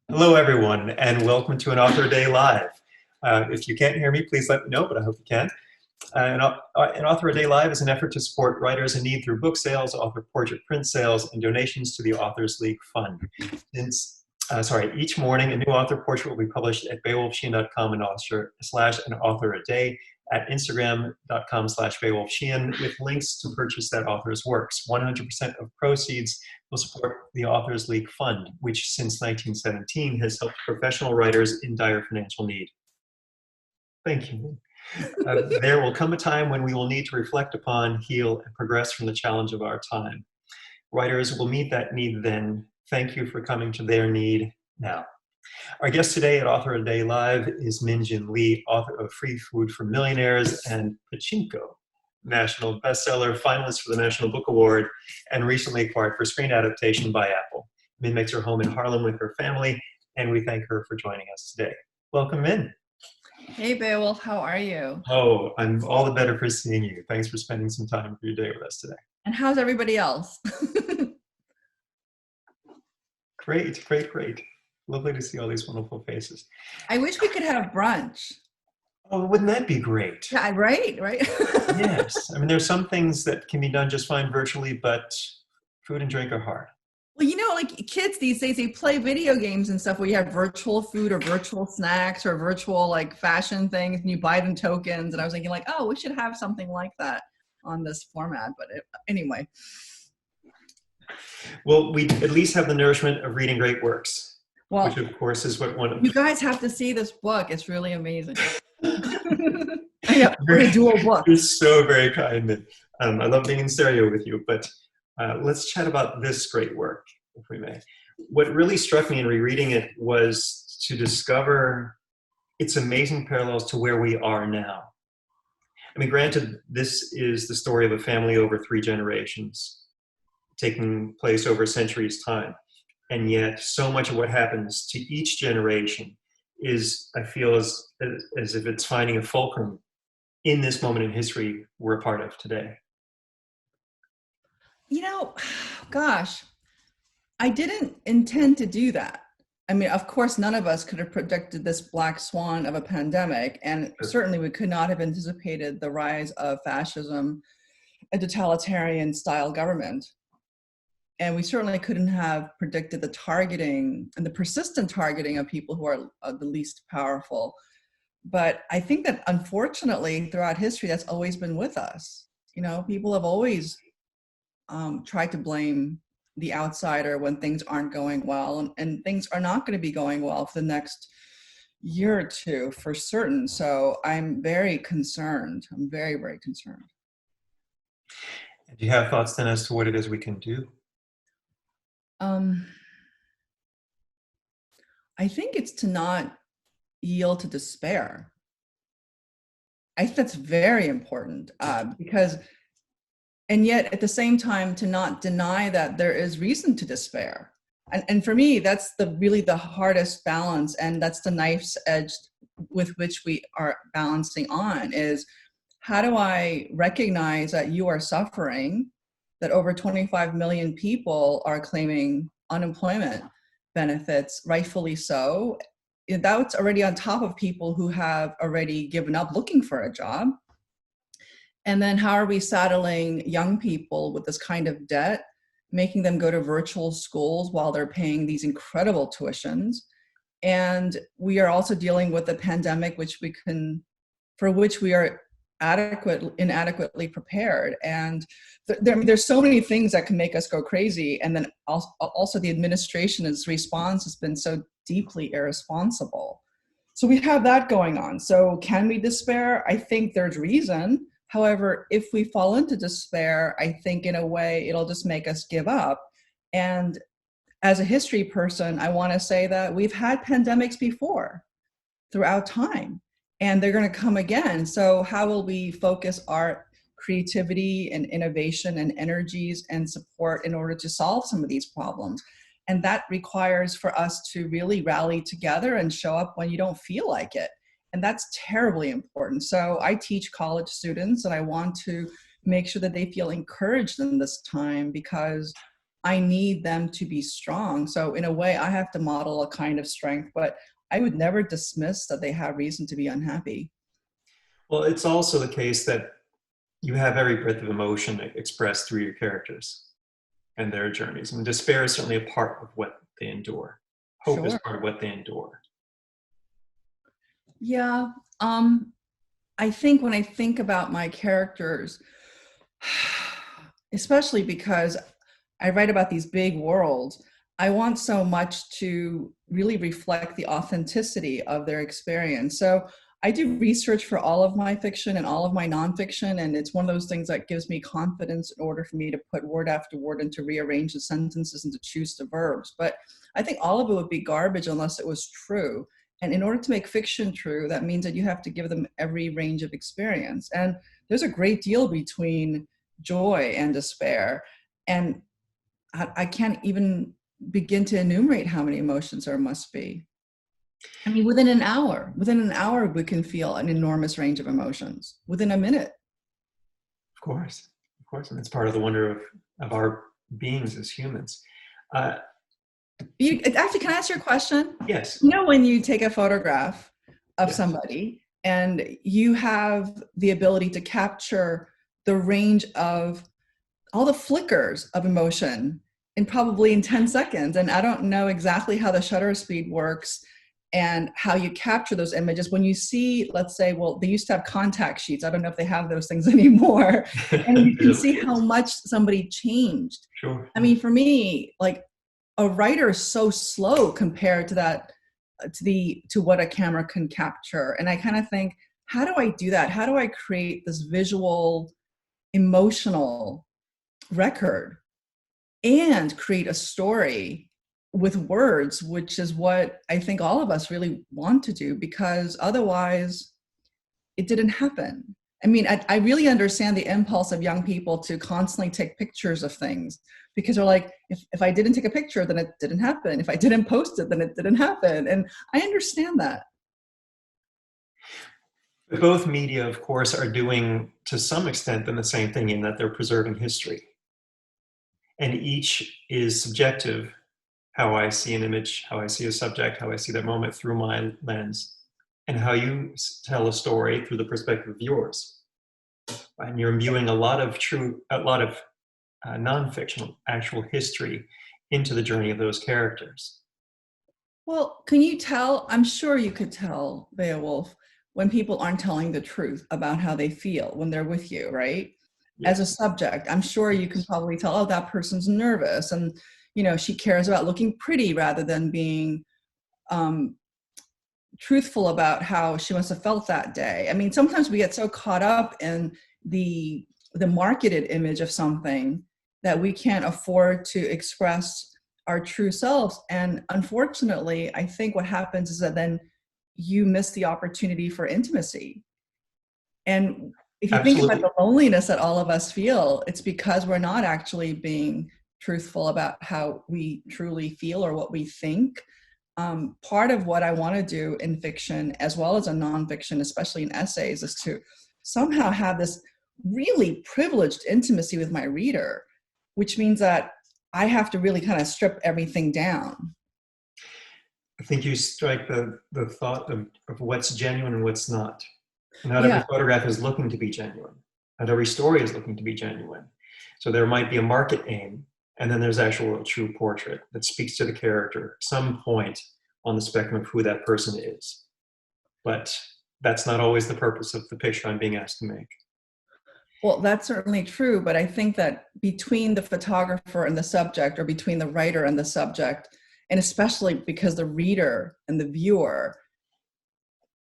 Hello, everyone, and welcome to an Author Day Live. If you can't hear me, please let me know, but I hope you can. An Author Day Live is an effort to support writers in need through book sales, author portrait print sales, and donations to the Authors League Fund. Each morning, a new author portrait will be published at beowulfshean.com and /an author a day, at instagram.com/beowulfshean with links to purchase that author's works. 100% of proceeds will support the Authors League Fund, which since 1917 has helped professional writers in dire financial need. Thank you. There will come a time when we will need to reflect upon, heal, and progress from the challenge of our time. Writers will meet that need then. Thank you for coming to their need now. Our guest today at Author Day Live is Min-Jin Lee, author of Free Food for Millionaires and Pachinko, national bestseller, finalist for the National Book Award, and recently acquired for screen adaptation by Apple. Min makes her home in Harlem with her family, and we thank her for joining us today. Welcome, Min. Hey, Beowulf, how are you? Oh, I'm all the better for seeing you. Thanks for spending some time for your day with us today. And how's everybody else? Great, great, great. Lovely to see all these wonderful faces. I wish we could have brunch. Oh, wouldn't that be great? Yeah, right? Yes. I mean, there's some things that can be done just fine virtually, but food and drink are hard. Well, like kids these days, they play video games and stuff where you have virtual food or virtual snacks or virtual like fashion things and you buy them tokens. And I was thinking like, oh, we should have something like that on this format. But anyway. Well, we at least have the nourishment of reading great works, well, which of course is what one of you guys have to see this book. It's really amazing. I know, we're a dual book. You're so very kind. I love being in stereo with you, but let's chat about this great work, if we may. What really struck me in rereading it was to discover its amazing parallels to where we are now. I mean, granted, this is the story of a family over 3 generations, taking place over a century's time. And yet, so much of what happens to each generation is, I feel, as if it's finding a fulcrum in this moment in history we're a part of today. Gosh, I didn't intend to do that. I mean, of course, none of us could have predicted this black swan of a pandemic, and certainly we could not have anticipated the rise of fascism and totalitarian style government. And we certainly couldn't have predicted the targeting and the persistent targeting of people who are the least powerful. But I think that unfortunately throughout history, that's always been with us. People have always tried to blame the outsider when things aren't going well, and things are not going to be going well for the next year or two for certain. So I'm very concerned. I'm very, very concerned. Do you have thoughts then as to what it is we can do? I think it's to not yield to despair. I think that's very important because, and yet at the same time, to not deny that there is reason to despair. And for me, that's really the hardest balance, and that's the knife's edge with which we are balancing on, is how do I recognize that you are suffering, that over 25 million people are claiming unemployment benefits, rightfully so. That's already on top of people who have already given up looking for a job. And then how are we saddling young people with this kind of debt, making them go to virtual schools while they're paying these incredible tuitions? And we are also dealing with a pandemic for which we are inadequately prepared. And there's so many things that can make us go crazy. And then also the administration's response has been so deeply irresponsible. So we have that going on. So can we despair? I think there's reason. However, if we fall into despair, I think in a way it'll just make us give up. And as a history person, I want to say that we've had pandemics before throughout time, and they're going to come again. So how will we focus our creativity and innovation and energies and support in order to solve some of these problems? And that requires for us to really rally together and show up when you don't feel like it. And that's terribly important. So I teach college students, and I want to make sure that they feel encouraged in this time, because I need them to be strong. So in a way, I have to model a kind of strength, but I would never dismiss that they have reason to be unhappy. Well, it's also the case that you have every breadth of emotion expressed through your characters and their journeys. And despair is certainly a part of what they endure. Hope is Sure. part of what they endure. Yeah. I think when I think about my characters, especially because I write about these big worlds, I want so much to really reflect the authenticity of their experience. So I do research for all of my fiction and all of my nonfiction, and it's one of those things that gives me confidence in order for me to put word after word and to rearrange the sentences and to choose the verbs. But I think all of it would be garbage unless it was true. And in order to make fiction true, that means that you have to give them every range of experience. And there's a great deal between joy and despair. And I can't even begin to enumerate how many emotions there must be. I mean, within an hour, we can feel an enormous range of emotions. Within a minute. Of course, and it's part of the wonder of our beings as humans. Uh, Actually, can I ask you a question? yes. You know, when you take a photograph of Yes. somebody and you have the ability to capture the range of all the flickers of emotion in 10 seconds. And I don't know exactly how the shutter speed works and how you capture those images. When you see, let's say, well, they used to have contact sheets. I don't know if they have those things anymore. And you can see how much somebody changed. Sure. I mean, for me, like a writer is so slow compared to that, to what a camera can capture. And I kind of think, how do I do that? How do I create this visual, emotional record and create a story with words, which is what I think all of us really want to do, because otherwise it didn't happen. I mean, I really understand the impulse of young people to constantly take pictures of things, because they're like, if I didn't take a picture, then it didn't happen. If I didn't post it, then it didn't happen. And I understand that. Both media, of course, are doing to some extent then the same thing in that they're preserving history. And each is subjective, how I see an image, how I see a subject, how I see that moment through my lens, and how you tell a story through the perspective of yours. And you're imbuing a lot of nonfiction, actual history into the journey of those characters. Well, can you tell? I'm sure you could tell, Beowulf, when people aren't telling the truth about how they feel when they're with you, right? As a Yes. subject, I'm sure you can probably tell, oh, that person's nervous, and she cares about looking pretty rather than being um, truthful about how she must have felt that day. I mean, sometimes we get so caught up in the marketed image of something that we can't afford to express our true selves. And unfortunately, I think what happens is that then you miss the opportunity for intimacy. And if you think about Absolutely. the loneliness that all of us feel, it's because we're not actually being truthful about how we truly feel or what we think. Part of what I want to do in fiction, as well as in nonfiction, especially in essays, is to somehow have this really privileged intimacy with my reader, which means that I have to really kind of strip everything down. I think you strike the thought of what's genuine and what's not. Not every Yeah. photograph is looking to be genuine. Not every story is looking to be genuine. So there might be a market aim, and then there's actual true portrait that speaks to the character, some point on the spectrum of who that person is. But that's not always the purpose of the picture I'm being asked to make. Well, that's certainly true, but I think that between the photographer and the subject, or between the writer and the subject, and especially because the reader and the viewer,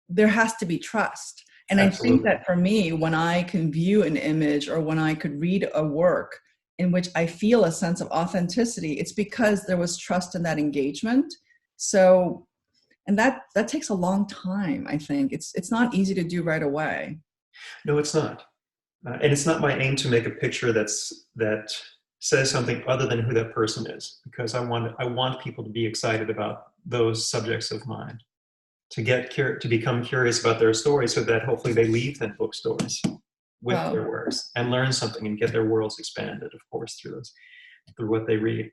there has to be trust. And I think Absolutely. that for me, when I can view an image or when I could read a work in which I feel a sense of authenticity, it's because there was trust in that engagement. So, and that takes a long time, I think. It's not easy to do right away. No, it's not. And it's not my aim to make a picture that says something other than who that person is, because I want people to be excited about those subjects of mine, to become curious about their stories, so that hopefully they leave then bookstores with Well, their works and learn something and get their worlds expanded, of course, through those. through what they read.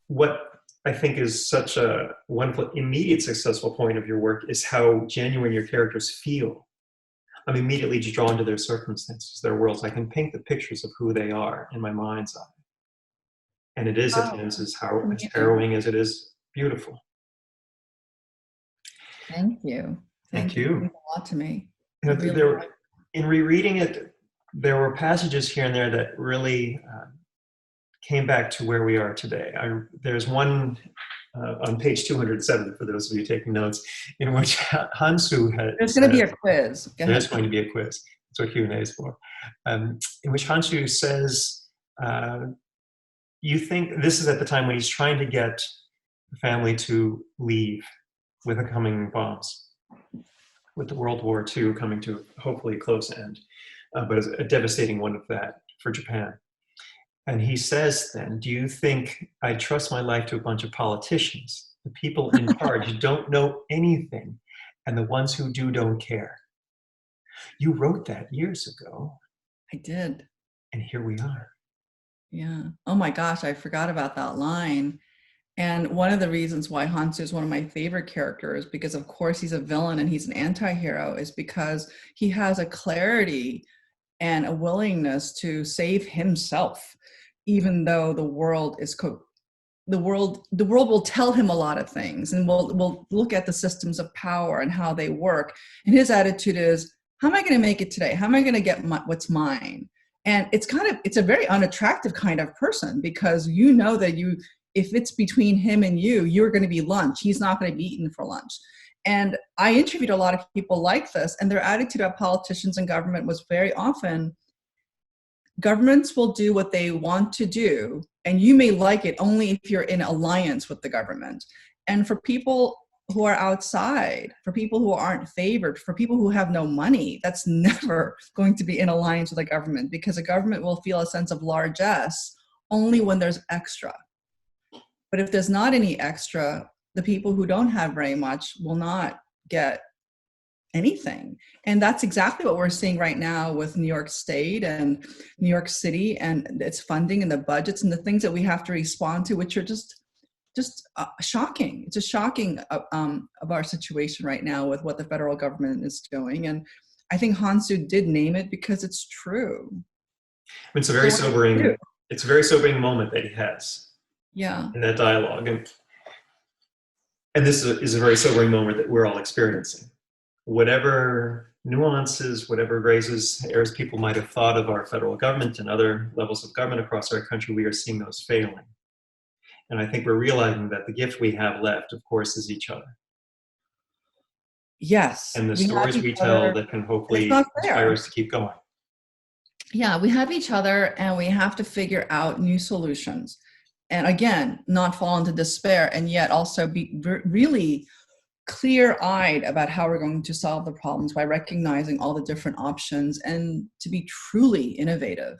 What I think is such a wonderful immediate successful point of your work is how genuine your characters feel. I'm immediately drawn to their circumstances, their worlds. I can paint the pictures of who they are in my mind's eye. And it is at times as harrowing as it is beautiful. Thank you. Thank It you. means a lot to me. You know, Really in rereading it, there were passages here and there that really came back to where we are today. There's one on page 207, for those of you taking notes, in which Hansu had. There's going to be a quiz. There's going to be a quiz. That's what Q&A is for. In which Hansu says, you think, this is at the time when he's trying to get the family to leave with the coming bombs, with the World War II coming to hopefully a close end, but a devastating one of that for Japan. And he says then, do you think I trust my life to a bunch of politicians? The people in charge don't know anything, and the ones who do don't care. You wrote that years ago. I did. And here we are. Yeah. Oh my gosh, I forgot about that line. And one of the reasons why Hansu is one of my favorite characters, because of course he's a villain and he's an anti-hero, is because he has a clarity and a willingness to save himself, even though the world is the world will tell him a lot of things, and we'll look at the systems of power and how they work. And his attitude is, how am I going to make it today? How am I going to get what's mine? And it's a very unattractive kind of person, because you know that if it's between him and you're going to be lunch. He's not going to be eaten for lunch. And I interviewed a lot of people like this, and their attitude about politicians and government was very often, governments will do what they want to do, and you may like it only if you're in alliance with the government. And for people who are outside, for people who aren't favored, for people who have no money, that's never going to be in alliance with the government, because a government will feel a sense of largesse only when there's extra. But if there's not any extra, the people who don't have very much will not get anything. And that's exactly what we're seeing right now with New York State and New York City and its funding and the budgets and the things that we have to respond to, which are just shocking. It's just shocking of our situation right now with what the federal government is doing. And I think Hansu did name it because it's true. It's a very sobering. It's a very sobering moment that he has. Yeah. In that dialogue, and this is a very sobering moment that we're all experiencing. Whatever nuances, whatever raises errors people might have thought of our federal government and other levels of government across our country, we are seeing those failing. And I think we're realizing that the gift we have left, of course, is each other. Yes. And the stories we tell that can hopefully inspire us to keep going. Yeah, we have each other, and we have to figure out new solutions. And again, not fall into despair, and yet also be really clear-eyed about how we're going to solve the problems by recognizing all the different options and to be truly innovative.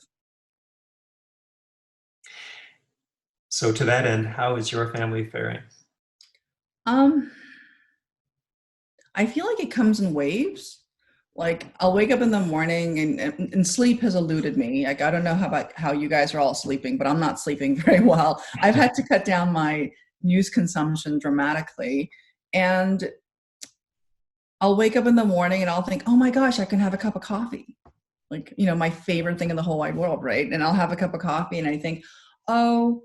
So to that end, how is your family faring? I feel like it comes in waves. Like I'll wake up in the morning and sleep has eluded me. Like I don't know how you guys are all sleeping, but I'm not sleeping very well. I've had to cut down my news consumption dramatically. And I'll wake up in the morning and I'll think, oh my gosh, I can have a cup of coffee. Like, you know, my favorite thing in the whole wide world, right? And I'll have a cup of coffee and I think, oh,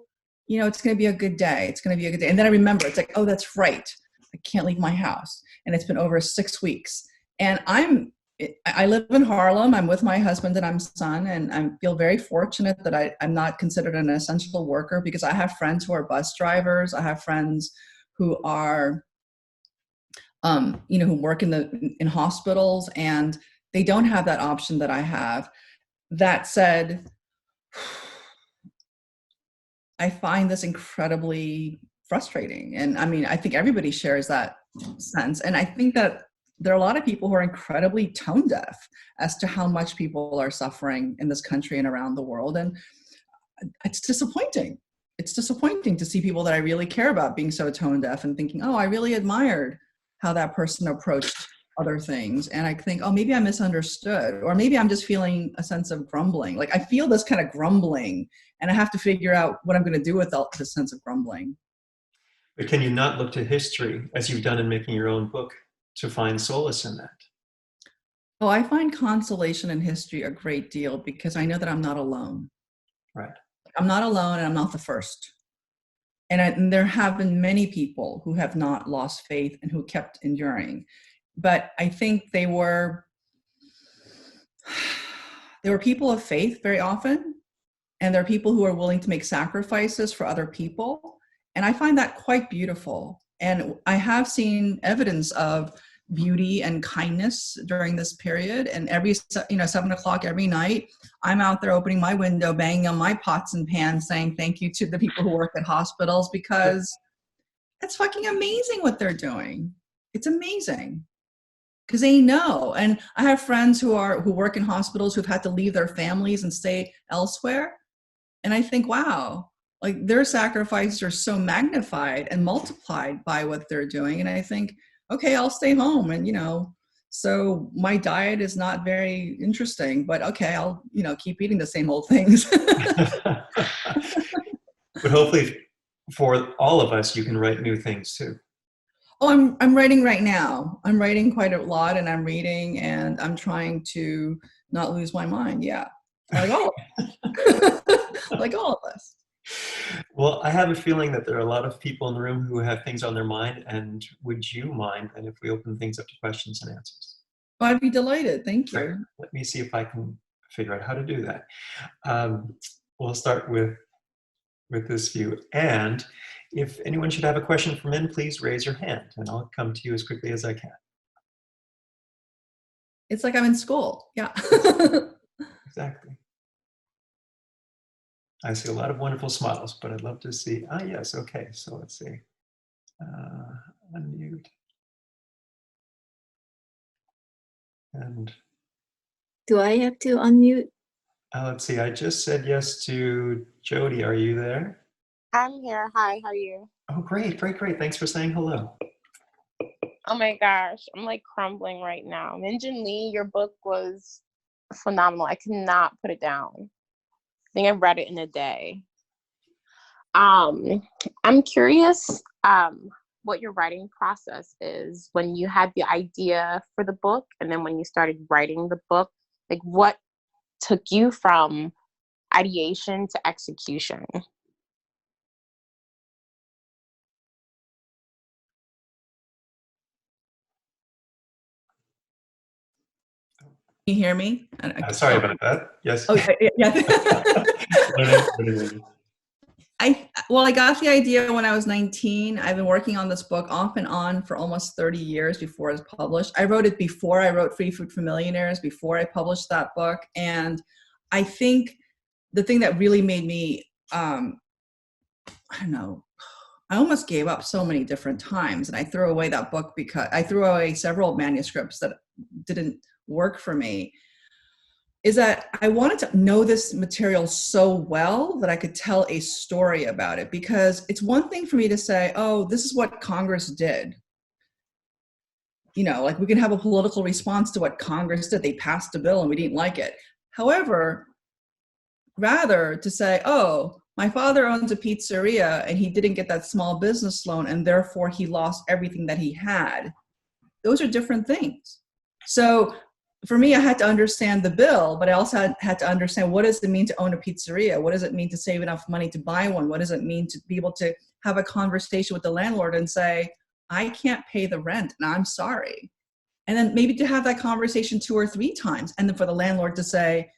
you know, it's going to be a good day. It's going to be a good day. And then I remember, it's like, oh, that's right. I can't leave my house. And it's been over 6 weeks. And I live in Harlem. I'm with my husband and I'm son. And I feel very fortunate that I'm not considered an essential worker, because I have friends who are bus drivers. I have friends who are, you know, who work in hospitals, and they don't have that option that I have. That said, I find this incredibly frustrating. And I mean, I think everybody shares that sense. And I think that there are a lot of people who are incredibly tone deaf as to how much people are suffering in this country and around the world. And it's disappointing. It's disappointing to see people that I really care about being so tone deaf and thinking, oh, I really admired how that person approached other things. And I think, oh, maybe I misunderstood, or maybe I'm just feeling a sense of grumbling. Like I feel this kind of grumbling, and I have to figure out what I'm going to do with this sense of grumbling. But can you not look to history, as you've done in making your own book, to find solace in that? Oh, I find consolation in history a great deal because I know that I'm not alone. Right. I'm not alone, and I'm not the first. And there have been many people who have not lost faith and who kept enduring. But I think they were people of faith very often, and there are people who are willing to make sacrifices for other people. And I find that quite beautiful. And I have seen evidence of beauty and kindness during this period. And every 7 o'clock every night, I'm out there opening my window, banging on my pots and pans, saying thank you to the people who work at hospitals, because it's fucking amazing what they're doing. It's amazing because they know. And I have friends who work in hospitals who've had to leave their families and stay elsewhere. And I think, wow, like their sacrifices are so magnified and multiplied by what they're doing. And I think, okay, I'll stay home. And, so my diet is not very interesting, but okay, I'll, keep eating the same old things. But hopefully for all of us, you can write new things too. Oh, I'm writing right now. I'm writing quite a lot, and I'm reading, and I'm trying to not lose my mind. Yeah. Like all of us. Well, I have a feeling that there are a lot of people in the room who have things on their mind. And would you mind that if we open things up to questions and answers? Oh, I'd be delighted. Thank you. Right. Let me see if I can figure out how to do that. We'll start with this view. And if anyone should have a question for Min, please raise your hand and I'll come to you as quickly as I can. It's like I'm in school. Yeah. Exactly. I see a lot of wonderful smiles, but I'd love to see, yes, okay, so let's see. Unmute. And do I have to unmute? Let's see, I just said yes to Jody. Are you there? I'm here. Hi, how are you? Oh, great. Thanks for saying hello. Oh my gosh, I'm like crumbling right now. Minjin Lee, your book was phenomenal. I cannot put it down. I think I read it in a day. I'm curious what your writing process is when you had the idea for the book and then when you started writing the book. Like what took you from ideation to execution? Can you hear me? Sorry about that. Yes. Oh, yeah. I got the idea when I was 19. I've been working on this book off and on for almost 30 years before it was published. I wrote it before I wrote Free Food for Millionaires, before I published that book. And I think the thing that really made me, I don't know, I almost gave up so many different times. And I threw away that book because I threw away several manuscripts that didn't work for me, is that I wanted to know this material so well that I could tell a story about it. Because it's one thing for me to say, oh, this is what Congress did. Like we can have a political response to what Congress did. They passed a bill and we didn't like it. However, rather to say, oh, my father owns a pizzeria and he didn't get that small business loan and therefore he lost everything that he had. Those are different things. So for me, I had to understand the bill, but I also had to understand, what does it mean to own a pizzeria? What does it mean to save enough money to buy one? What does it mean to be able to have a conversation with the landlord and say, I can't pay the rent and I'm sorry. And then maybe to have that conversation 2 or 3 times. And then for the landlord to say,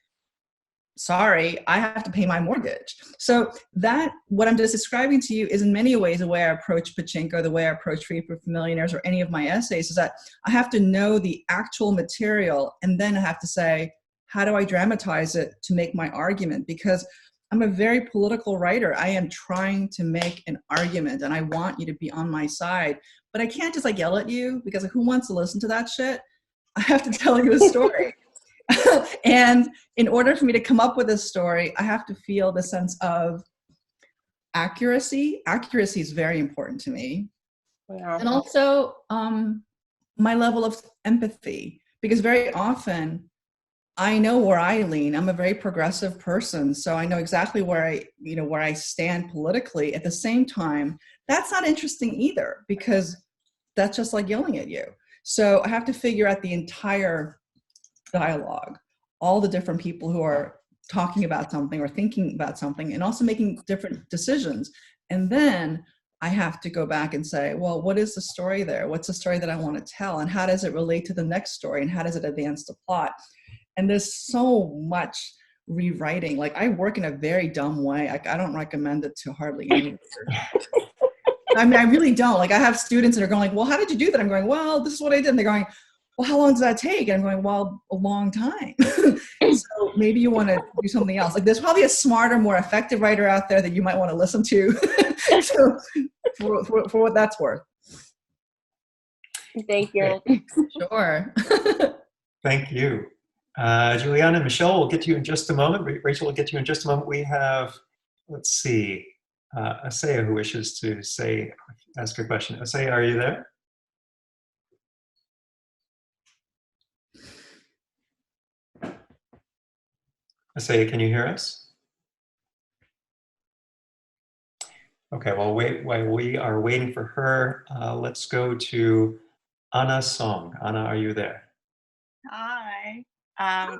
sorry, I have to pay my mortgage. So that, what I'm just describing to you, is in many ways the way I approach Pachinko, the way I approach Free Food for Millionaires, or any of my essays, is that I have to know the actual material, and then I have to say, how do I dramatize it to make my argument? Because I'm a very political writer. I am trying to make an argument, and I want you to be on my side. But I can't just yell at you, because who wants to listen to that shit? I have to tell you a story. And in order for me to come up with a story, I have to feel the sense of accuracy. Accuracy is very important to me. Yeah. And also my level of empathy, because very often I know where I lean. I'm a very progressive person, so I know exactly where I stand politically. At the same time, that's not interesting either, because that's just like yelling at you. So I have to figure out the entire dialogue, all the different people who are talking about something or thinking about something, and also making different decisions. And then I have to go back and say, well, what is the story there? What's the story that I want to tell? And how does it relate to the next story? And how does it advance the plot? And there's so much rewriting. Like, I work in a very dumb way. I don't recommend it to hardly anyone. I mean, I really don't. Like, I have students that are going like, well, how did you do that? I'm going, well, this is what I did. And they're going, well, how long does that take? And I'm going, well, a long time. So maybe you want to do something else. Like, there's probably a smarter, more effective writer out there that you might want to listen to. So for what that's worth. Thank you. Sure. Thank you. Juliana and Michelle, we'll get to you in just a moment. Rachel will get to you in just a moment. We have, let's see, Asaya who wishes to ask a question. Asaya, are you there? Asaya, can you hear us? Okay, well, while we are waiting for her, let's go to Anna Song. Anna, are you there? Hi. Hi.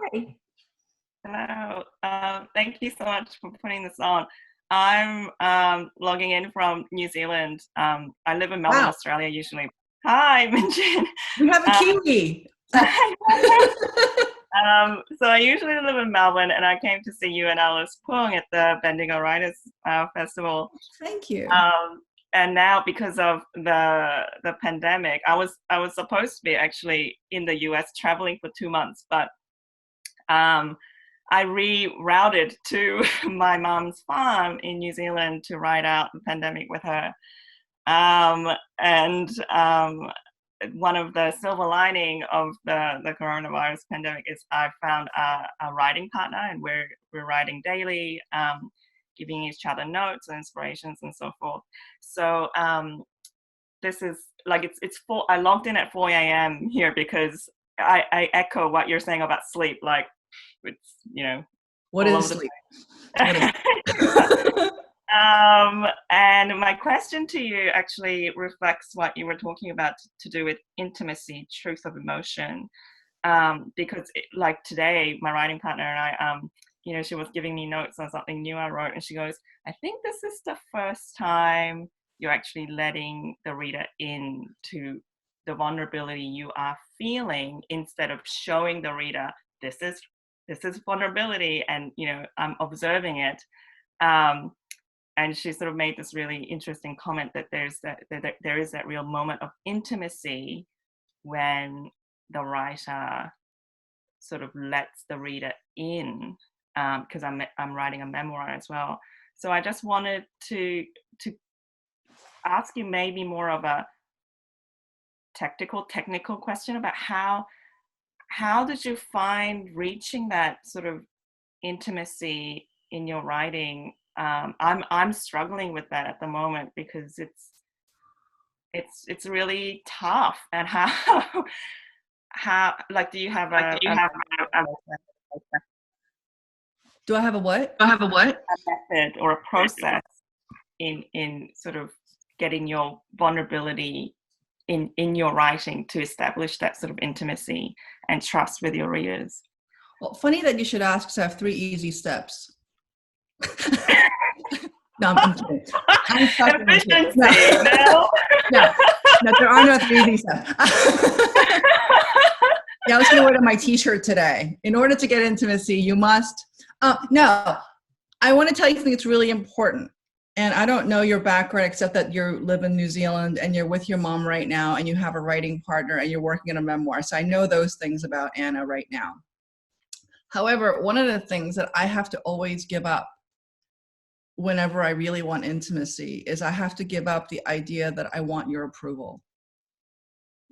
Hello. Thank you so much for putting this on. I'm logging in from New Zealand. I live in Melbourne, Wow. Australia usually. Hi, Minjin. We have a Kiwi. So I usually live in Melbourne, and I came to see you and Alice Pung at the Bendigo Writers Festival. Thank you. And now, because of the pandemic, I was supposed to be actually in the US traveling for 2 months, but I rerouted to my mom's farm in New Zealand to ride out the pandemic with her. One of the silver lining of the coronavirus pandemic is I found a writing partner, and we're writing daily, giving each other notes and inspirations and so forth. So this is like, I logged in at 4 a.m. here because I echo what you're saying about sleep. Like, it's, What is sleep? And my question to you actually reflects what you were talking about to do with intimacy, truth of emotion. Because like today, my writing partner and I, she was giving me notes on something new I wrote, and she goes, I think this is the first time you're actually letting the reader into the vulnerability you are feeling, instead of showing the reader, this is vulnerability, and I'm observing it. And she sort of made this really interesting comment that there is that real moment of intimacy when the writer sort of lets the reader in, because I'm writing a memoir as well. So I just wanted to ask you maybe more of a technical question about how did you find reaching that sort of intimacy in your writing? I'm struggling with that at the moment, because it's really tough. And how like, do you have a Do I have a what? a method or a process in sort of getting your vulnerability in your writing to establish that sort of intimacy and trust with your readers? Well, funny that you should ask, because I have 3 easy steps. No, I'm kidding. Efficiency, no, there are no 3 easy steps. Yeah, I was going to wear it on my t-shirt today. In order to get intimacy, you must, no, I want to tell you something that's really important. And I don't know your background, except that you live in New Zealand and you're with your mom right now, and you have a writing partner and you're working on a memoir. So I know those things about Anna right now. However, one of the things that I have to always give up whenever I really want intimacy is I have to give up the idea that I want your approval.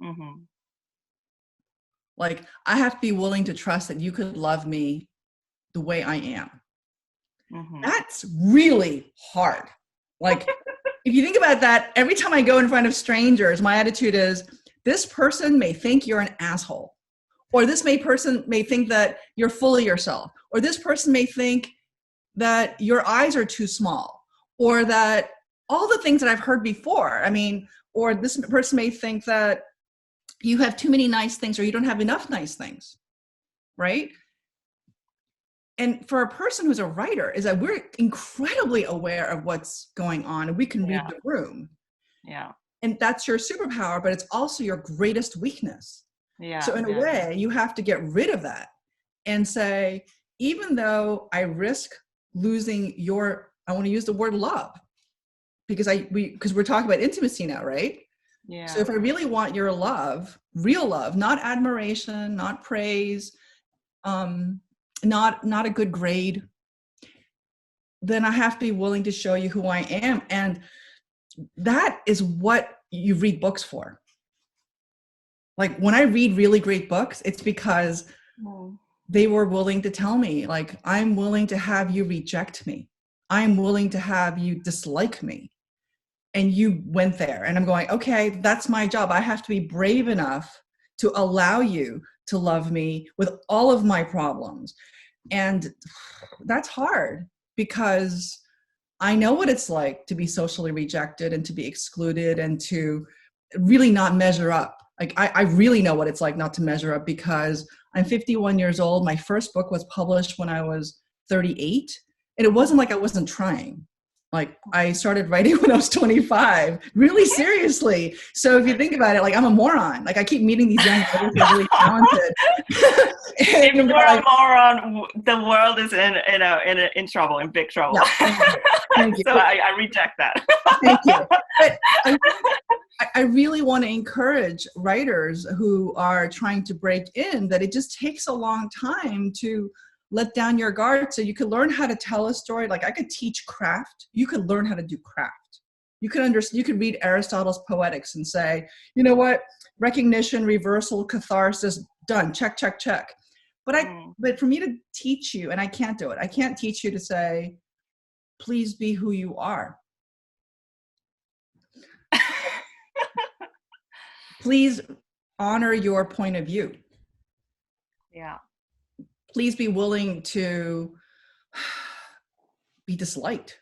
Mm-hmm. Like, I have to be willing to trust that you could love me the way I am. Mm-hmm. That's really hard. Like, if you think about that, every time I go in front of strangers, my attitude is, this person may think you're an asshole, or this person may think that you're full of yourself, or this person may think that your eyes are too small, or that all the things that I've heard before. I mean, or this person may think that you have too many nice things or you don't have enough nice things, right? And for a person who's a writer, is that we're incredibly aware of what's going on and we can read the room. Yeah. And that's your superpower, but it's also your greatest weakness. Yeah. So in a way, you have to get rid of that and say, even though I risk losing I want to use the word love, because we're talking about intimacy now, right? Yeah. So if I really want your love, real love, not admiration, not praise, not a good grade, then I have to be willing to show you who I am. And that is what you read books for. Like when I read really great books, it's because they were willing to tell me, like, I'm willing to have you reject me. I'm willing to have you dislike me. And you went there. And I'm going, okay, that's my job. I have to be brave enough to allow you to love me with all of my problems. And that's hard because I know what it's like to be socially rejected and to be excluded and to really not measure up. Like I really know what it's like not to measure up because I'm 51 years old. My first book was published when I was 38. And it wasn't like I wasn't trying. Like I started writing when I was 25, really seriously. So if you think about it, like I'm a moron. Like I keep meeting these young writers who are really talented. If you're a moron, the world is in trouble, in big trouble. Yeah. Thank you. So I reject that. Thank you. But I really want to encourage writers who are trying to break in that it just takes a long time to let down your guard so you could learn how to tell a story. Like I could teach craft. You could learn how to do craft. You could read Aristotle's Poetics and say, you know what, recognition, reversal, catharsis, done, check, check, check. But for me to teach you, and I can't do it. I can't teach you to say, please be who you are. Please honor your point of view. Yeah. Please be willing to be disliked.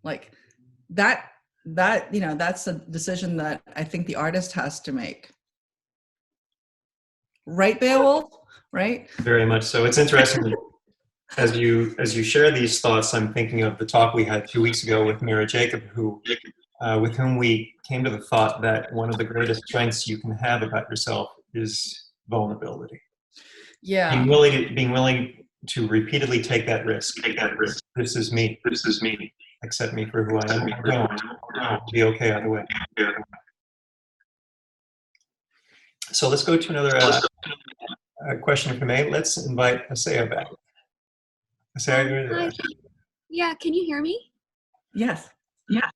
Like that, that's a decision that I think the artist has to make. Right, Beowulf? Right? Very much so. It's interesting that as you share these thoughts, I'm thinking of the talk we had 2 weeks ago with Mira Jacob, with whom we came to the thought that one of the greatest strengths you can have about yourself is vulnerability. Yeah. Being willing to repeatedly take that risk. This is me. Accept me for who I am. Don't be okay either way. So let's go to another question, if I may. Let's invite Asaya back. Asaya, Hi. Yeah, can you hear me? Yes. Yeah.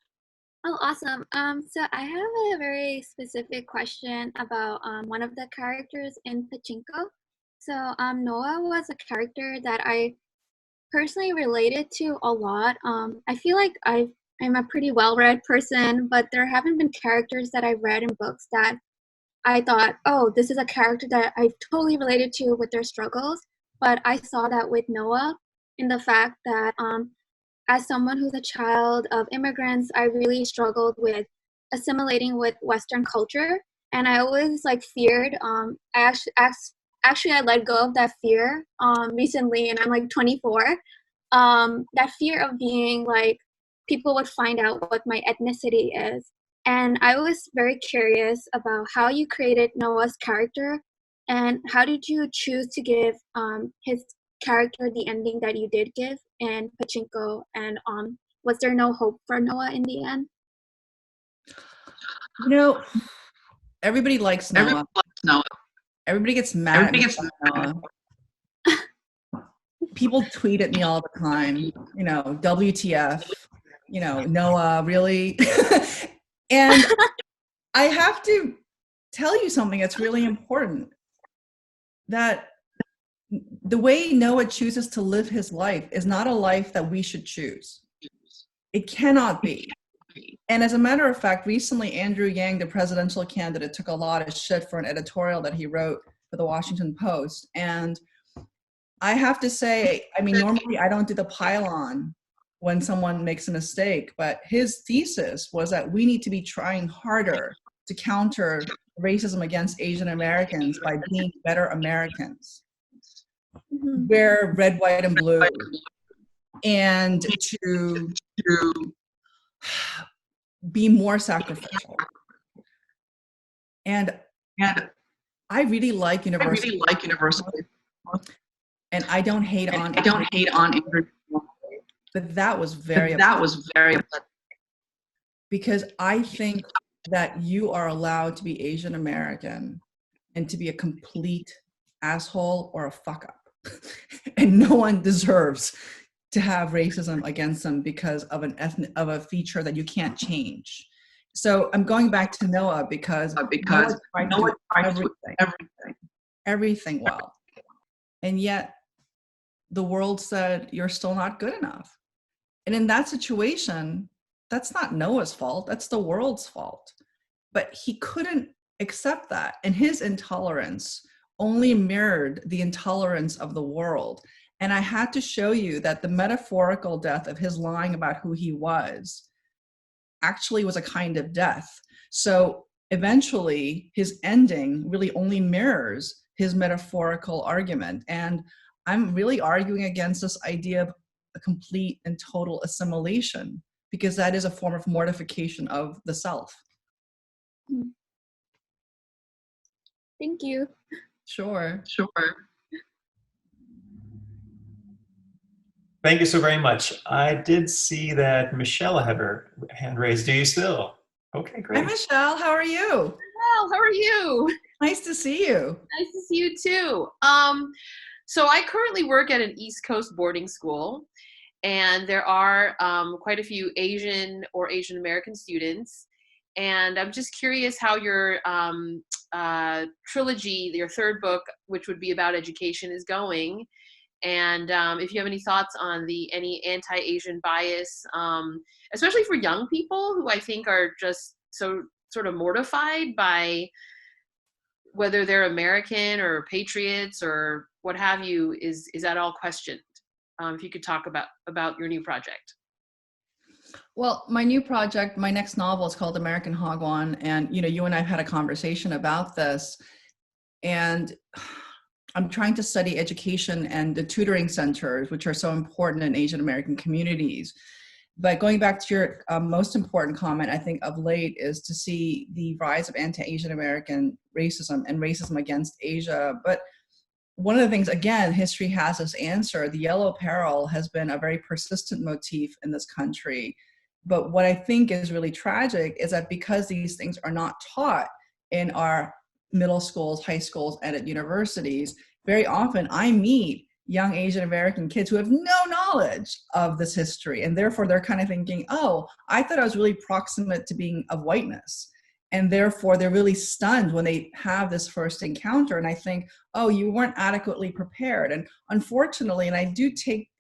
Oh, awesome. So I have a very specific question about one of the characters in Pachinko. So Noah was a character that I personally related to a lot. I feel like I'm a pretty well-read person, but there haven't been characters that I've read in books that I thought, oh, this is a character that I've totally related to with their struggles. But I saw that with Noah in the fact that as someone who's a child of immigrants, I really struggled with assimilating with Western culture. And I always feared, I let go of that fear recently, and I'm 24. That fear of being people would find out what my ethnicity is. And I was very curious about how you created Noah's character and how did you choose to give his character the ending that you did give in Pachinko, and was there no hope for Noah in the end? Everybody likes Noah. Everybody gets mad. Noah. People tweet at me all the time, WTF, Noah, really? And I have to tell you something that's really important, that the way Noah chooses to live his life is not a life that we should choose. It cannot be. And as a matter of fact, recently Andrew Yang, the presidential candidate, took a lot of shit for an editorial that he wrote for the Washington Post. And I have to say, I mean, normally I don't do the pile-on when someone makes a mistake, but his thesis was that we need to be trying harder to counter racism against Asian Americans by being better Americans. Mhm. Wear red, white, and blue, and to be more sacrificial. And I really like university, and I don't hate on Andrew, but that was very upsetting because I think that you are allowed to be Asian American and to be a complete asshole or a fuck up. And no one deserves to have racism against them because of a feature that you can't change. So I'm going back to Noah because Noah tried to do everything well. And yet the world said, you're still not good enough. And in that situation, that's not Noah's fault, that's the world's fault. But he couldn't accept that. And his intolerance only mirrored the intolerance of the world. And I had to show you that the metaphorical death of his lying about who he was actually was a kind of death. So eventually his ending really only mirrors his metaphorical argument. And I'm really arguing against this idea of a complete and total assimilation, because that is a form of mortification of the self. Thank you. Sure. Thank you so very much. I did see that Michelle had her hand raised. Do you still? Okay, Hi, great. Michelle. How are you? Well, how are you? Nice to see you. Nice to see you too. So I currently work at an East Coast boarding school, and there are quite a few Asian or Asian American students. And I'm just curious how your trilogy, your third book, which would be about education, is going. And if you have any thoughts on any anti-Asian bias, especially for young people who I think are just so sort of mortified by whether they're American or patriots or what have you, is at all questioned. If you could talk about your new project. Well, my new project, my next novel is called American Hagwon. And, you and I have had a conversation about this. And I'm trying to study education and the tutoring centers, which are so important in Asian American communities. But going back to your most important comment, I think of late, is to see the rise of anti-Asian American racism and racism against Asia. But one of the things, again, history has us answer. The yellow peril has been a very persistent motif in this country. But what I think is really tragic is that because these things are not taught in our middle schools, high schools, and at universities, very often I meet young Asian American kids who have no knowledge of this history. And therefore they're kind of thinking, oh, I thought I was really proximate to being of whiteness. And therefore they're really stunned when they have this first encounter. And I think, oh, you weren't adequately prepared. And unfortunately, and I do take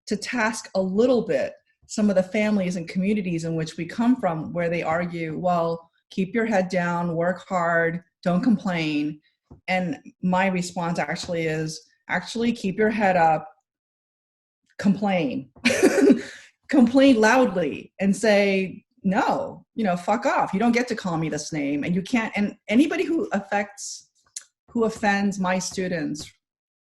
to task a little bit some of the families and communities in which we come from, where they argue, well, keep your head down, work hard, don't complain. And my response actually is, keep your head up, complain, complain loudly and say, no, fuck off. You don't get to call me this name, and you can't. And anybody who offends my students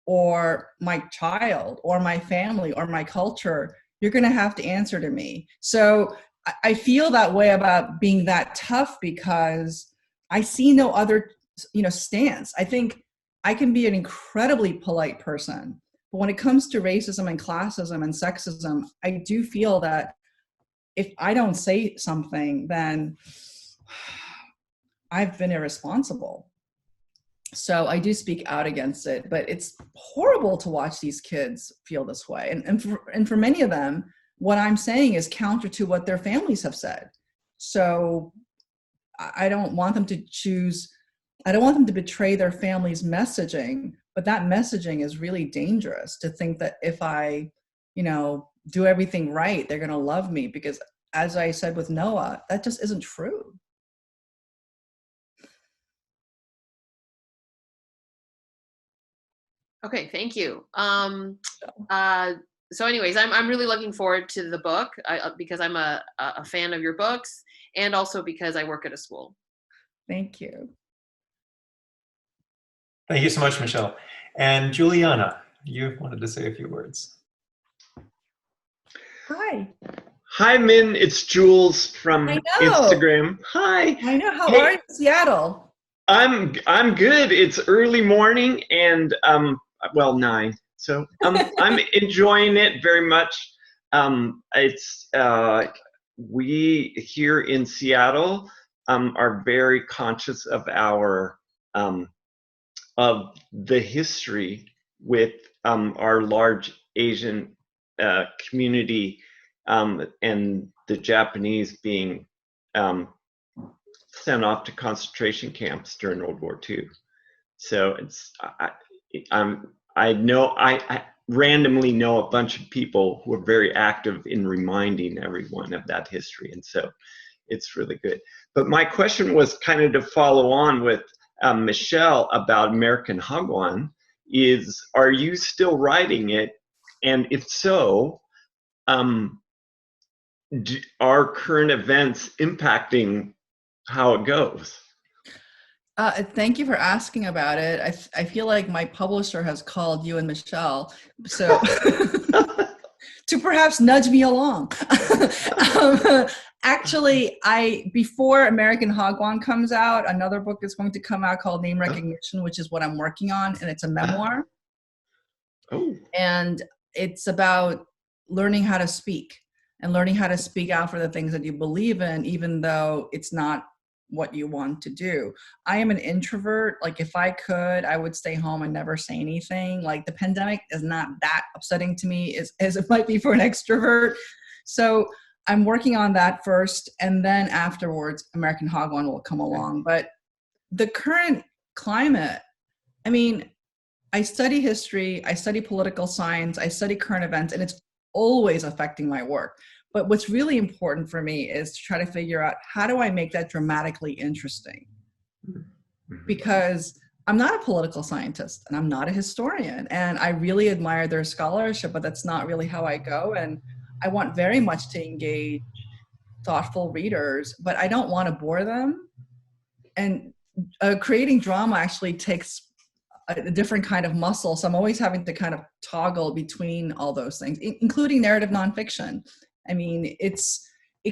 or my child or my family or my culture, you're going to have to answer to me. So I feel that way about being that tough because I see no other, stance. I think I can be an incredibly polite person, but when it comes to racism and classism and sexism, I do feel that if I don't say something, then I've been irresponsible. So I do speak out against it, but it's horrible to watch these kids feel this way. And for many of them, what I'm saying is counter to what their families have said. So I don't want them to I don't want them to betray their family's messaging, but that messaging is really dangerous, to think that if I, do everything right, they're going to love me, because as I said with Noah, that just isn't true. Okay, thank you. So anyways, I'm really looking forward to the book because I'm a fan of your books, and also because I work at a school. Thank you. Thank you so much, Michelle. And Juliana, you wanted to say a few words. Hi. Hi, Min. It's Jules from I know. Instagram. Hi. I know. How Hey. are you in Seattle? I'm good. It's early morning and well 9. So I'm enjoying it very much. It's we here in Seattle are very conscious of our of the history with our large Asian community, and the Japanese being sent off to concentration camps during World War II. So it's I randomly know a bunch of people who are very active in reminding everyone of that history, and so it's really good. But my question was kind of to follow on with Michelle about American Hagwon. Is, are you still writing it? And if so, are current events impacting how it goes? Thank you for asking about it. I feel like my publisher has called you and Michelle, so to perhaps nudge me along. Actually, before American Hagwon comes out, another book is going to come out called Name Recognition, which is what I'm working on, and it's a memoir. Oh. And it's about learning how to speak and learning how to speak out for the things that you believe in, even though it's not what you want to do. I am an introvert. Like, if I could, I would stay home and never say anything. Like, the pandemic is not that upsetting to me as it might be for an extrovert. So I'm working on that first, and then afterwards, American Hagwon will come along. But the current climate, I mean, I study history, I study political science, I study current events, and it's always affecting my work. But what's really important for me is to try to figure out, how do I make that dramatically interesting? Because I'm not a political scientist and I'm not a historian, and I really admire their scholarship, but that's not really how I go. And I want very much to engage thoughtful readers, but I don't want to bore them. And creating drama actually takes a different kind of muscle. So I'm always having to kind of toggle between all those things, including narrative nonfiction. I mean, it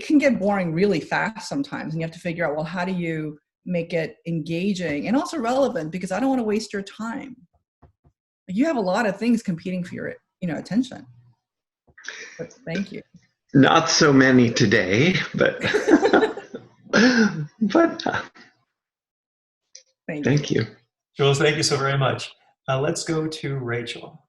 can get boring really fast sometimes, and you have to figure out, well, how do you make it engaging and also relevant? Because I don't want to waste your time. You have a lot of things competing for your, attention. But thank you. Not so many today, but thank you. Jules, thank you so very much. Let's go to Rachel.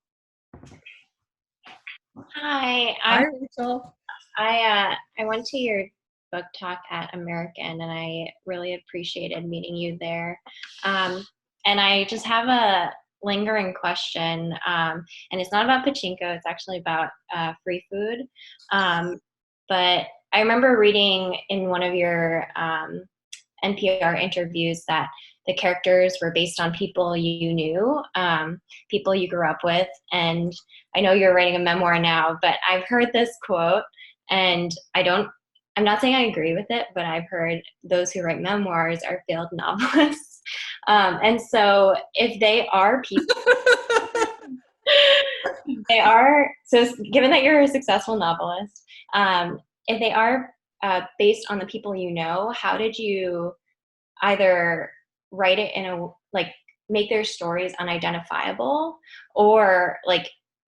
Hi, Hi, Rachel. I went to your book talk at American, and I really appreciated meeting you there. And I just have a lingering question, and it's not about pachinko. It's actually about free food. But I remember reading in one of your NPR interviews that the characters were based on people you knew, people you grew up with. And I know you're writing a memoir now, but I've heard this quote, and I'm not saying I agree with it, but I've heard those who write memoirs are failed novelists. And so if they are people, so given that you're a successful novelist, if they are based on the people you know, how did you either write it in a, make their stories unidentifiable, or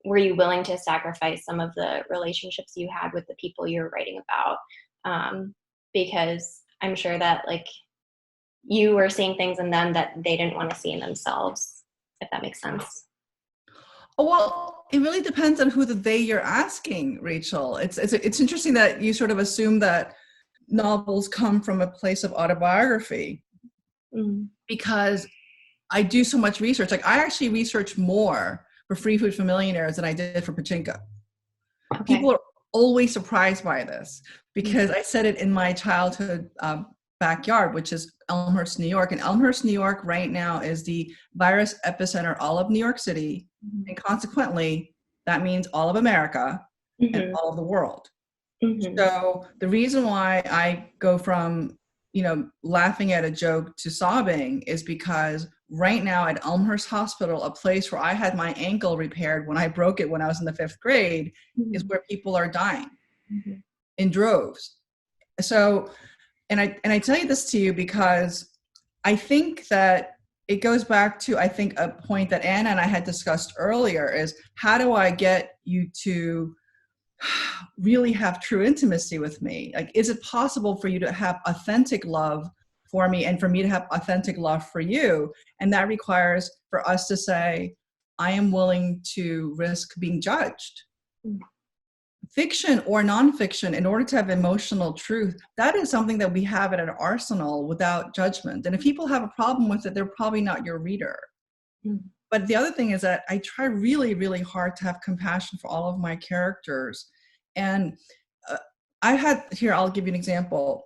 were you willing to sacrifice some of the relationships you had with the people you're writing about? Because I'm sure that you were seeing things in them that they didn't want to see in themselves, if that makes sense. Oh, well, it really depends on who the they you're asking, Rachel. It's interesting that you sort of assume that novels come from a place of autobiography, because I do so much research. I actually research more for Free Food for Millionaires than I did for Pachinko. Okay. always surprised by this because I said it in my childhood backyard, which is Elmhurst, New York. And Elmhurst, New York right now is the virus epicenter all of New York City. And consequently, that means all of America and all of the world. So the reason why I go from, you know, laughing at a joke to sobbing is because right now at Elmhurst Hospital, a place where I had my ankle repaired when I broke it when I was in the 5th grade, is where people are dying in droves. So, and I tell you this to you because I think that it goes back to, I think, a point that Anna and I had discussed earlier is how do I get you to really have true intimacy with me? Like, is it possible for you to have authentic love for me and for me to have authentic love for you? And that requires for us to say, I am willing to risk being judged. Fiction or nonfiction, in order to have emotional truth, that is something that we have at an arsenal without judgment. And if people have a problem with it, they're probably not your reader. But the other thing is that I try really, really hard to have compassion for all of my characters. And I had, here, I'll give you an example.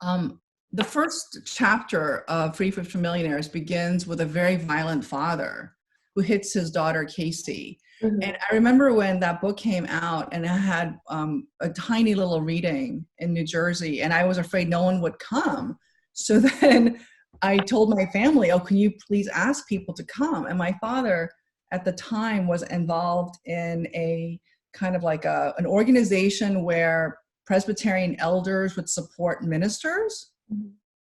The first chapter of Free Food for Millionaires begins with a very violent father who hits his daughter, Casey. And I remember when that book came out and I had a tiny little reading in New Jersey and I was afraid no one would come. So then I told my family, oh, can you please ask people to come? And my father at the time was involved in a kind of like an organization where Presbyterian elders would support ministers.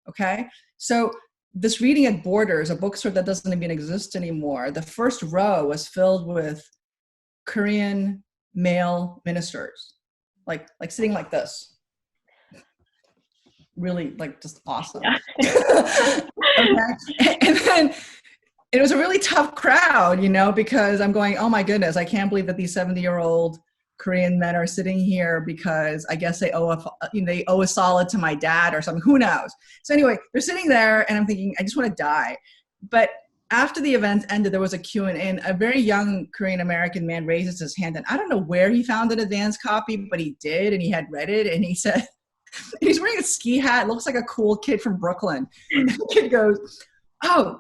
Okay. So this reading at Borders, a bookstore that doesn't even exist anymore, the first row was filled with Korean male ministers, like sitting like this. Really, like, just awesome. Okay. And then it was a really tough crowd, you know, because I'm going, oh my goodness, I can't believe that these 70-year-old Korean men are sitting here because I guess they owe a solid to my dad or something. Who knows? So anyway, they're sitting there, and I'm thinking, I just want to die. But after the event ended, there was a Q&A, and a very young Korean American man raises his hand, and I don't know where he found an advance copy, but he did, and he had read it, and he said, he's wearing a ski hat, looks like a cool kid from Brooklyn. And the kid goes, oh,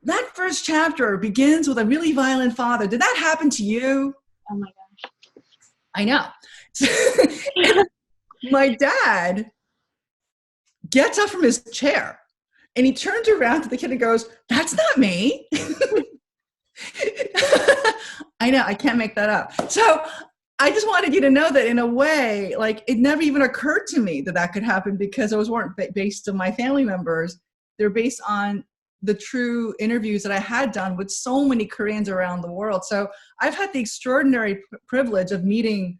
that first chapter begins with a really violent father. Did that happen to you? Oh my gosh. I know. My dad gets up from his chair and he turns around to the kid and goes, that's not me. I know, I can't make that up. So I just wanted you to know that in a way, like, it never even occurred to me that that could happen because those weren't based on my family members. They're based on the true interviews that I had done with so many Koreans around the world. So I've had the extraordinary privilege of meeting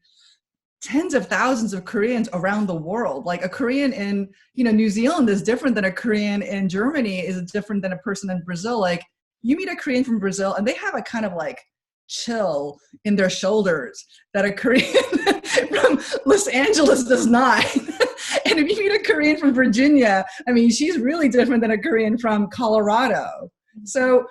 tens of thousands of Koreans around the world. Like, a Korean in, New Zealand is different than a Korean in Germany is different than a person in Brazil. Like, you meet a Korean from Brazil and they have a kind of like chill in their shoulders that a Korean from Los Angeles does not. And if you meet a Korean from Virginia, I mean, she's really different than a Korean from Colorado. So,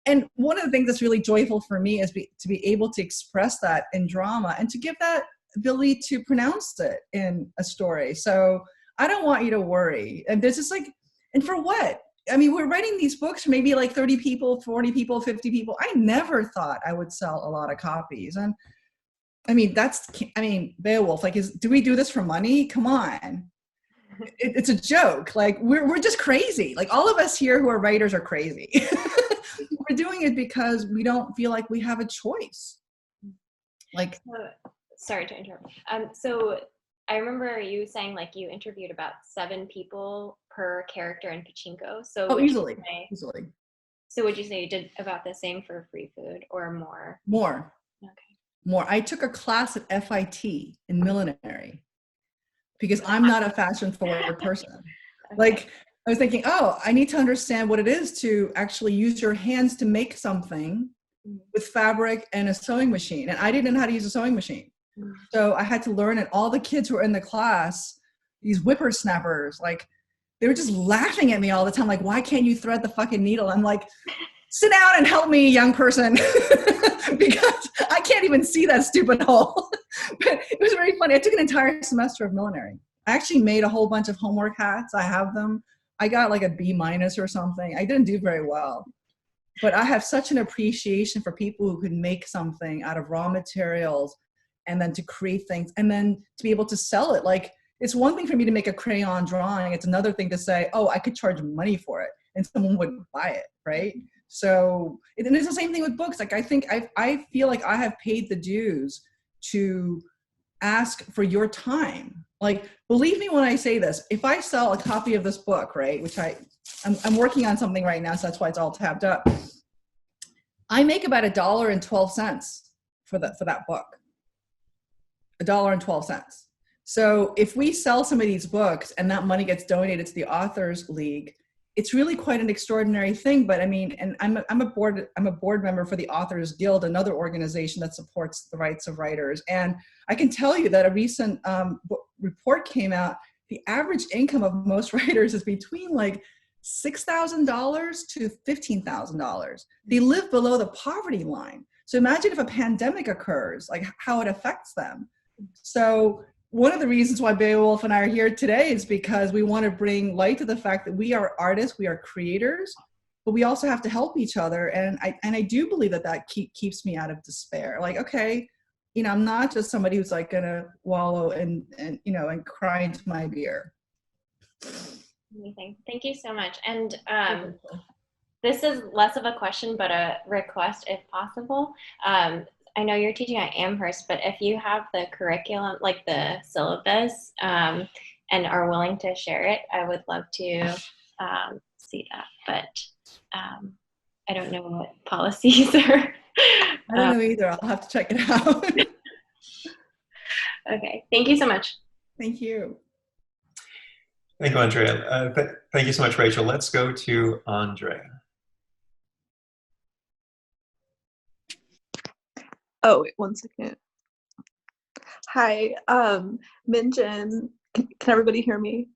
and one of the things that's really joyful for me is to be able to express that in drama and to give that ability to pronounce it in a story. So I don't want you to worry. And this is like, and for what? I mean, we're writing these books for maybe like 30 people, 40 people, 50 people. I never thought I would sell a lot of copies. And I mean, Beowulf, like, do we do this for money? Come on. It's a joke. Like, we're just crazy. Like, all of us here who are writers are crazy. We're doing it because we don't feel like we have a choice. Like, sorry to interrupt. So I remember you saying like you interviewed about 7 people per character in Pachinko. So easily. So would you say you did about the same for Free Food or more? More. Okay. More. I took a class at FIT in millinery because I'm not a fashion forward person. Okay. Like, I was thinking, I need to understand what it is to actually use your hands to make something with fabric and a sewing machine. And I didn't know how to use a sewing machine. So I had to learn, and all the kids who were in the class, these whippersnappers, like, they were just laughing at me all the time. Like, why can't you thread the fucking needle? I'm like, sit down and help me, young person, because I can't even see that stupid hole. But it was very funny. I took an entire semester of millinery. I actually made a whole bunch of homework hats. I have them. I got like a B- or something. I didn't do very well. But I have such an appreciation for people who can make something out of raw materials and then to create things and then to be able to sell it. Like, it's one thing for me to make a crayon drawing. It's another thing to say, oh, I could charge money for it and someone would buy it, right? So, and it's the same thing with books. Like, I feel like I have paid the dues to ask for your time. Like, believe me when I say this, if I sell a copy of this book, right, which I'm working on something right now, so that's why it's all tabbed up, I make about $1.12 for that book. $1.12. So if we sell some of these books and that money gets donated to the Authors League, it's really quite an extraordinary thing. But I mean, and I'm a board member for the Authors Guild, another organization that supports the rights of writers. And I can tell you that a recent report came out. The average income of most writers is between like $6,000 to $15,000. They live below the poverty line. So imagine if a pandemic occurs, like how it affects them. So one of the reasons why Beowulf and I are here today is because we want to bring light to the fact that we are artists, we are creators, but we also have to help each other. And I do believe that keeps me out of despair. Like, okay, you know, I'm not just somebody who's like gonna wallow and cry into my beer. Amazing. Thank you so much. And this is less of a question, but a request if possible. I know you're teaching at Amherst, but if you have the curriculum, like the syllabus, and are willing to share it, I would love to see that. But I don't know what policies are. I don't know either. I'll have to check it out. Okay. Thank you so much. Thank you. Thank you, Andrea. Thank you so much, Rachel. Let's go to Andrea. Oh, wait, one second. Hi, Minjin. Can everybody hear me?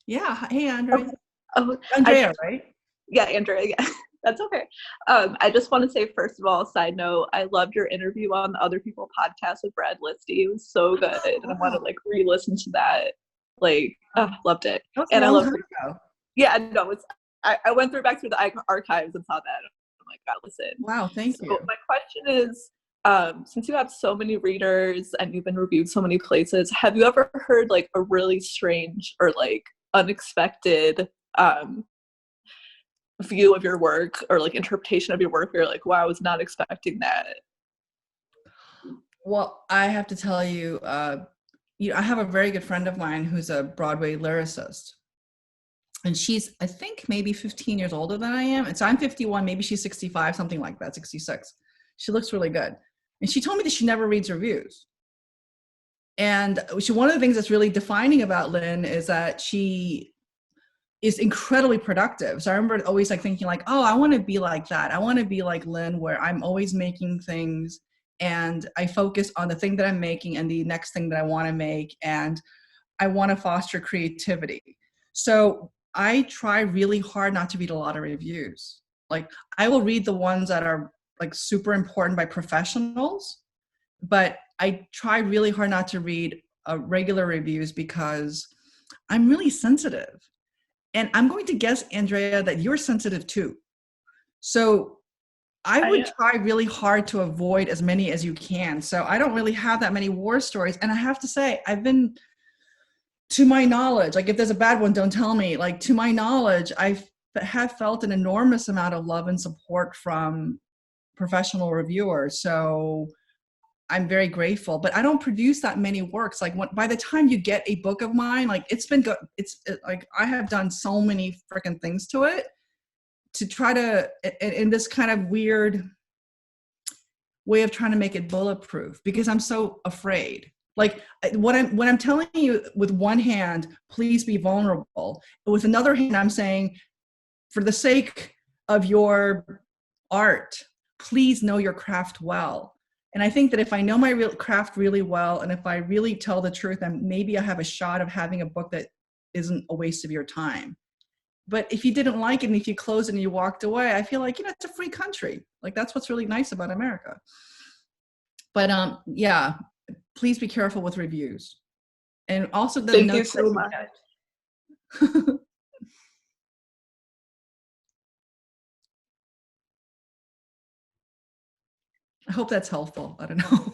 Yeah. Hey, Andrea. Oh, Andrea, right? Yeah, Andrea. Yeah, that's okay. I just want to say, first of all, side note, I loved your interview on the Other People podcast with Brad Listy. It was so good, and I want to like re-listen to that. Like, loved it. And I love it. Yeah, no, I went back through the archives and saw that. I'm like, God, listen. Wow, thank you. My question is, since you have so many readers and you've been reviewed so many places, have you ever heard like a really strange or like unexpected view of your work or like interpretation of your work where you're like, wow, I was not expecting that? Well, I have to tell you, I have a very good friend of mine who's a Broadway lyricist. And she's, I think, maybe 15 years older than I am. And so I'm 51, maybe she's 65, something like that, 66. She looks really good. And she told me that she never reads reviews. And one of the things that's really defining about Lynn is that she is incredibly productive. So I remember always like thinking like, oh, I want to be like that. I want to be like Lynn, where I'm always making things and I focus on the thing that I'm making and the next thing that I want to make. And I want to foster creativity. So I try really hard not to read a lot of reviews. Like, I will read the ones that are like super important by professionals, but I try really hard not to read regular reviews because I'm really sensitive. And I'm going to guess, Andrea, that you're sensitive too. So I would try really hard to avoid as many as you can. So I don't really have that many war stories. And I have to say, I've been, to my knowledge, like if there's a bad one, don't tell me. Like, to my knowledge, I have felt an enormous amount of love and support from professional reviewers. So I'm very grateful, but I don't produce that many works. Like, by the time you get a book of mine, like it's been good. Like I have done so many freaking things to it to try to, in this kind of weird way of trying to make it bulletproof, because I'm so afraid. Like when I'm telling you with one hand, please be vulnerable. But with another hand, I'm saying, for the sake of your art, please know your craft well. And I think that if I know my real craft really well, and if I really tell the truth, then maybe I have a shot of having a book that isn't a waste of your time. But if you didn't like it and if you closed it and you walked away, I feel like, it's a free country. Like, that's what's really nice about America. But yeah, please be careful with reviews. And also the Thank you notes so that much. get. I hope that's helpful. I don't know.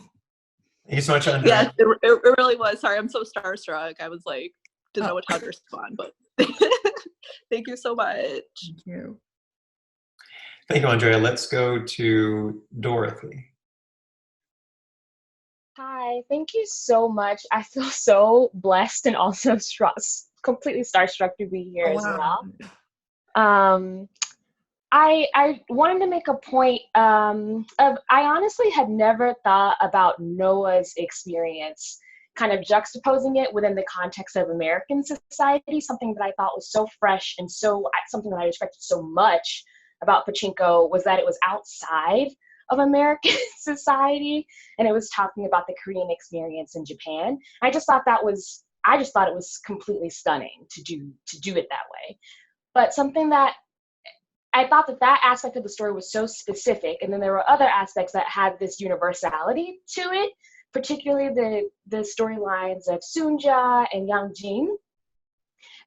Thank you so much, Andrea. Yeah, it really was. Sorry, I'm so starstruck. I was like, didn't know how to respond, but thank you so much. Thank you. Thank you, Andrea. Let's go to Dorothy. Hi, thank you so much. I feel so blessed and also completely starstruck to be here as well. I wanted to make a point of, I honestly had never thought about Noah's experience, kind of juxtaposing it within the context of American society, something that I thought was so fresh and something that I respected so much about Pachinko was that it was outside of American society, and it was talking about the Korean experience in Japan. I just thought it was completely stunning to do it that way. But something that I thought that aspect of the story was so specific, and then there were other aspects that had this universality to it, particularly the storylines of Sunja and Yangjin.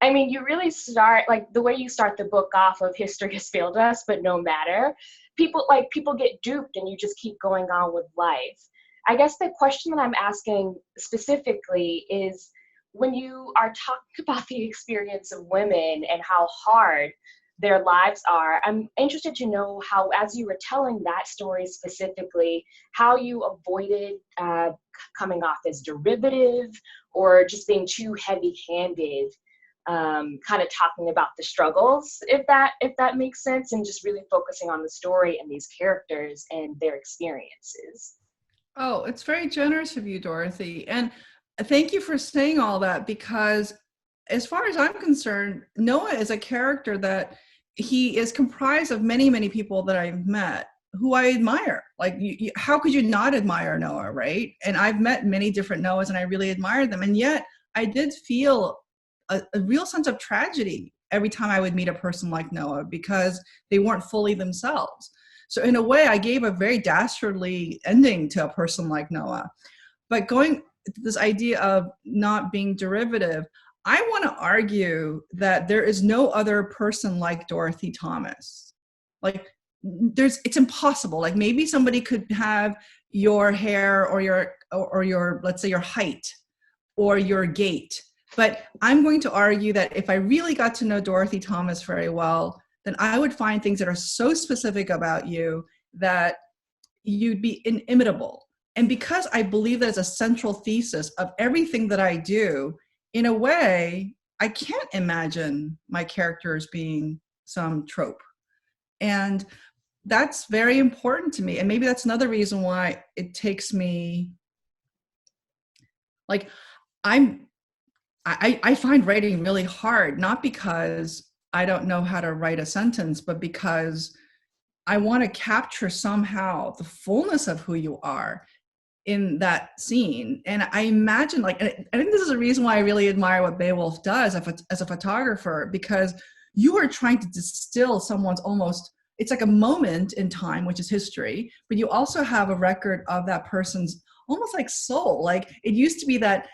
I mean, you really start, like, the way you start the book off of history has failed us, but no matter. People get duped and you just keep going on with life. I guess the question that I'm asking specifically is, when you are talking about the experience of women and how hard their lives are, I'm interested to know how, as you were telling that story specifically, how you avoided coming off as derivative or just being too heavy-handed, kind of talking about the struggles, if that makes sense, and just really focusing on the story and these characters and their experiences. Oh, it's very generous of you, Dorothy. And thank you for saying all that, because as far as I'm concerned, Noah is a character that he is comprised of many, many people that I've met who I admire. Like, how could you not admire Noah, right? And I've met many different Noahs and I really admire them. And yet I did feel a real sense of tragedy every time I would meet a person like Noah, because they weren't fully themselves. So in a way, I gave a very dastardly ending to a person like Noah. But going to this idea of not being derivative, I want to argue that there is no other person like Dorothy Thomas. Like, it's impossible. Like, maybe somebody could have your hair or your let's say your height or your gait. But I'm going to argue that if I really got to know Dorothy Thomas very well, then I would find things that are so specific about you that you'd be inimitable. And because I believe that is a central thesis of everything that I do, in a way, I can't imagine my characters being some trope. And that's very important to me. And maybe that's another reason why it takes me, like, I find writing really hard, not because I don't know how to write a sentence, but because I want to capture somehow the fullness of who you are in that scene. And I imagine, like, and I think this is a reason why I really admire what Beowulf does as a photographer, because you are trying to distill someone's it's like a moment in time, which is history, but you also have a record of that person's almost like soul. Like, it used to be that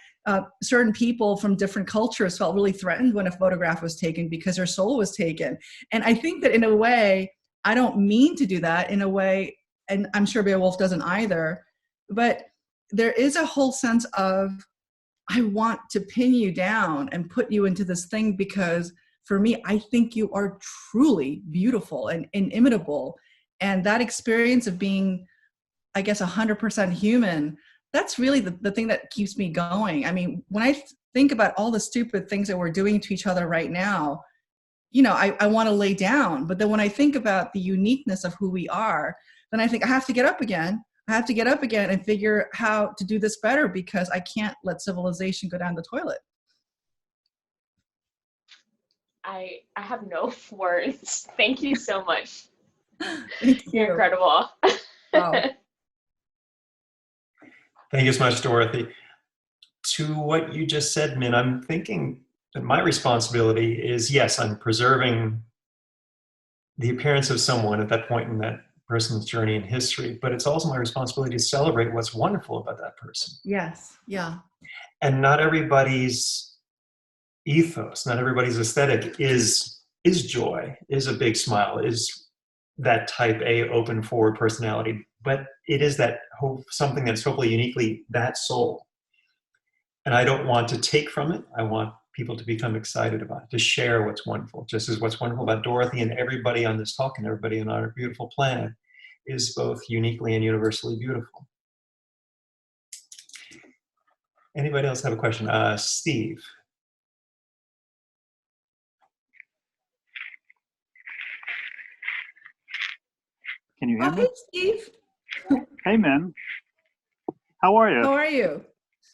certain people from different cultures felt really threatened when a photograph was taken because their soul was taken. And I think that in a way, I don't mean to do that in a way, and I'm sure Beowulf doesn't either, but there is a whole sense of, I want to pin you down and put you into this thing, because for me, I think you are truly beautiful and inimitable. And that experience of being, I guess, 100% human, that's really the thing that keeps me going. I mean, when I think about all the stupid things that we're doing to each other right now, I want to lay down. But then when I think about the uniqueness of who we are, then I think I have to get up again. I have to get up again and figure how to do this better, because I can't let civilization go down the toilet. I have no words. Thank you so much. Thank you. You're incredible. Oh. Thank you so much, Dorothy. To what you just said, Min, I'm thinking But my responsibility is, yes, I'm preserving the appearance of someone at that point in that person's journey and history, but it's also my responsibility to celebrate what's wonderful about that person. Yes. Yeah. And not everybody's ethos, not everybody's aesthetic is joy, is a big smile, is that type A open forward personality, but it is that something that's hopefully uniquely that soul. And I don't want to take from it. I want people to become excited about it, to share what's wonderful, just as what's wonderful about Dorothy and everybody on this talk and everybody on our beautiful planet is both uniquely and universally beautiful. Anybody else have a question? Steve. Can you hear me? Hey, Steve. Hey, man. How are you? How are you?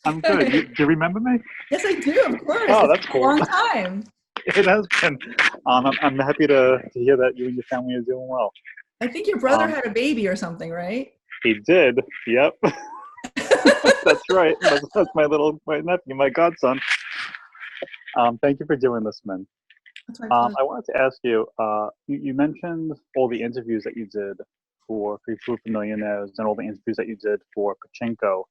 I'm good. Do you remember me? Yes, I do, of course. Oh, It's that's been cool. a long time. It has been. I'm happy to hear that you and your family are doing well. I think your brother had a baby or something, right? He did. Yep. That's right. That's my nephew, my godson. Thank you for doing this, man. That's my pleasure. I wanted to ask you, you mentioned all the interviews that you did for Free Food for Millionaires and all the interviews that you did for Pachinko.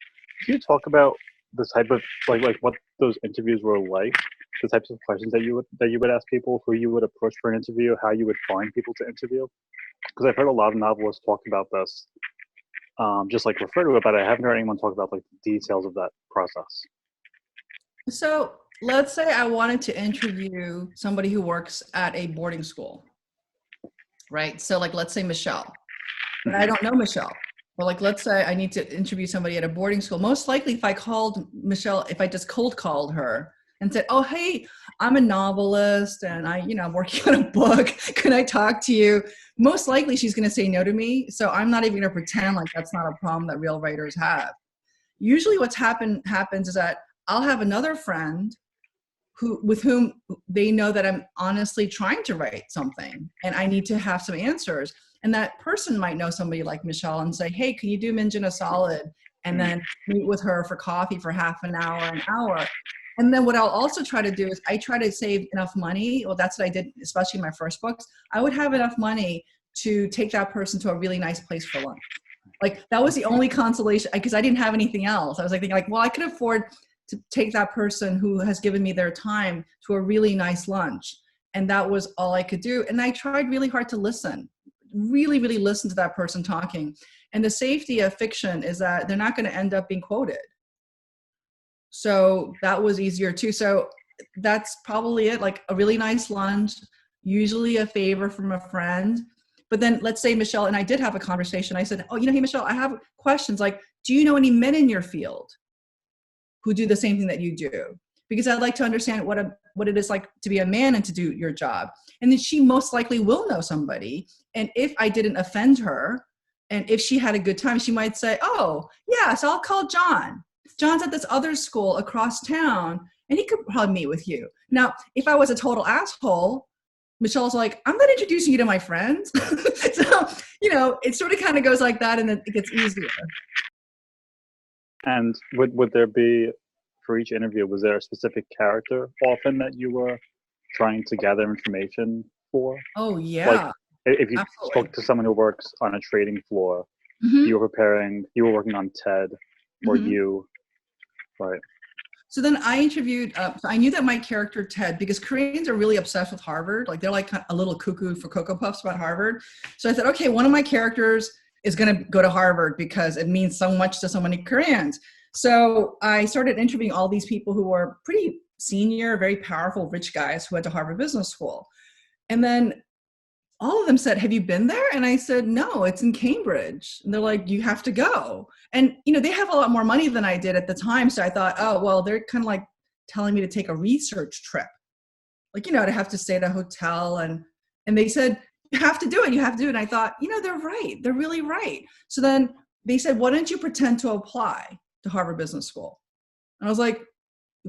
Can you talk about the type of, like what those interviews were like, the types of questions that you would ask people, who you would approach for an interview, how you would find people to interview? Because I've heard a lot of novelists talk about this, just like refer to it, but I haven't heard anyone talk about like the details of that process. So let's say I wanted to interview somebody who works at a boarding school, right? So like, let's say Michelle, but I don't know Michelle. Or like, let's say I need to interview somebody at a boarding school. Most likely if I called Michelle, if I just cold called her and said, oh, hey, I'm a novelist and I'm working on a book. Can I talk to you? Most likely she's going to say no to me. So I'm not even going to pretend like that's not a problem that real writers have. Usually what's happens is that I'll have another friend with whom they know that I'm honestly trying to write something and I need to have some answers. And that person might know somebody like Michelle and say, hey, can you do Minjin a solid? And then meet with her for coffee for half an hour. And then what I'll also try to do is I try to save enough money. Well, that's what I did, especially in my first books. I would have enough money to take that person to a really nice place for lunch. Like that was the only consolation because I didn't have anything else. I was like thinking like, well, I could afford to take that person who has given me their time to a really nice lunch. And that was all I could do. And I tried really hard to listen, really, really listen to that person talking. And the safety of fiction is that they're not going to end up being quoted. So that was easier too. So that's probably it, like a really nice lunch, usually a favor from a friend. But then let's say Michelle and I did have a conversation. I said, oh, hey, Michelle, I have questions. Like, do you know any men in your field who do the same thing that you do? Because I'd like to understand what it is like to be a man and to do your job. And then she most likely will know somebody. And if I didn't offend her, and if she had a good time, she might say, oh, yeah, so I'll call John. John's at this other school across town, and he could probably meet with you. Now, if I was a total asshole, Michelle's like, I'm not introducing you to my friends. So, it sort of kind of goes like that, and then it gets easier. And would there be, for each interview, was there a specific character often that you were trying to gather information for? Oh, yeah. Like, if you Absolutely. spoke to someone who works on a trading floor, Mm-hmm. you were working on TED, or right? So then I interviewed, so I knew that my character Ted, because Koreans are really obsessed with Harvard, like they're like a little cuckoo for Cocoa Puffs about Harvard. So I said, okay, one of my characters is going to go to Harvard because it means so much to so many Koreans. So I started interviewing all these people who were pretty senior, very powerful, rich guys who went to Harvard Business School. And then all of them said, have you been there? And I said, no, it's in Cambridge. And they're like, you have to go. And, they have a lot more money than I did at the time. So I thought, oh, well, they're kind of like telling me to take a research trip. Like, to have to stay at a hotel. And they said, you have to do it. You have to do it. And I thought, they're right. They're really right. So then they said, why don't you pretend to apply to Harvard Business School? And I was like,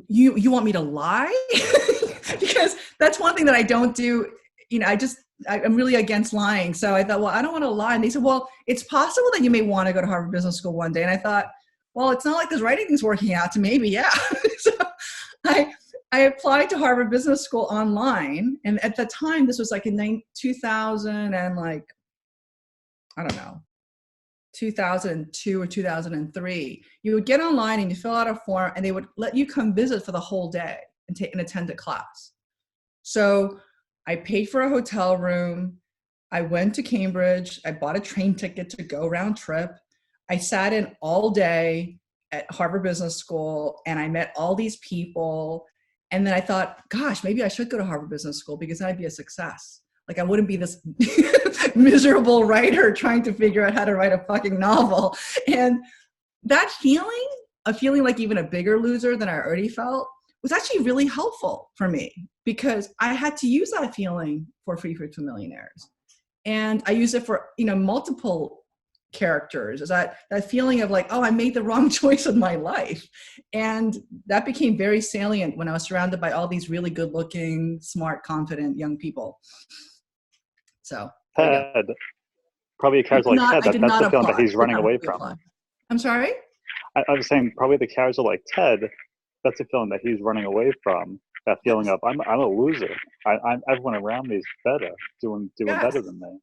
you want me to lie? Because that's one thing that I don't do. I'm really against lying. So I thought, well, I don't want to lie. And they said, well, it's possible that you may want to go to Harvard Business School one day. And I thought, well, it's not like this writing thing's working out. So maybe, yeah. So I applied to Harvard Business School online, and at the time, this was like in 2000 and like, I don't know, 2002 or 2003. You would get online and you fill out a form, and they would let you come visit for the whole day and take and attend a class. So I paid for a hotel room. I went to Cambridge. I bought a train ticket to go round trip. I sat in all day at Harvard Business School, and I met all these people. And then I thought, gosh, maybe I should go to Harvard Business School because then I'd be a success. Like I wouldn't be this miserable writer trying to figure out how to write a fucking novel. And that feeling of feeling like even a bigger loser than I already felt was actually really helpful for me because I had to use that feeling for Free Food for Millionaires. And I use it for, multiple characters, is that feeling of like, oh, I made the wrong choice in my life. And that became very salient when I was surrounded by all these really good looking, smart, confident young people. So Ted, probably a character like Ted, that's the feeling that he's running away from. I'm sorry? I was saying probably the character like Ted, that's a feeling that he's running away from. That feeling of I'm a loser. Everyone around me is better, doing better than me.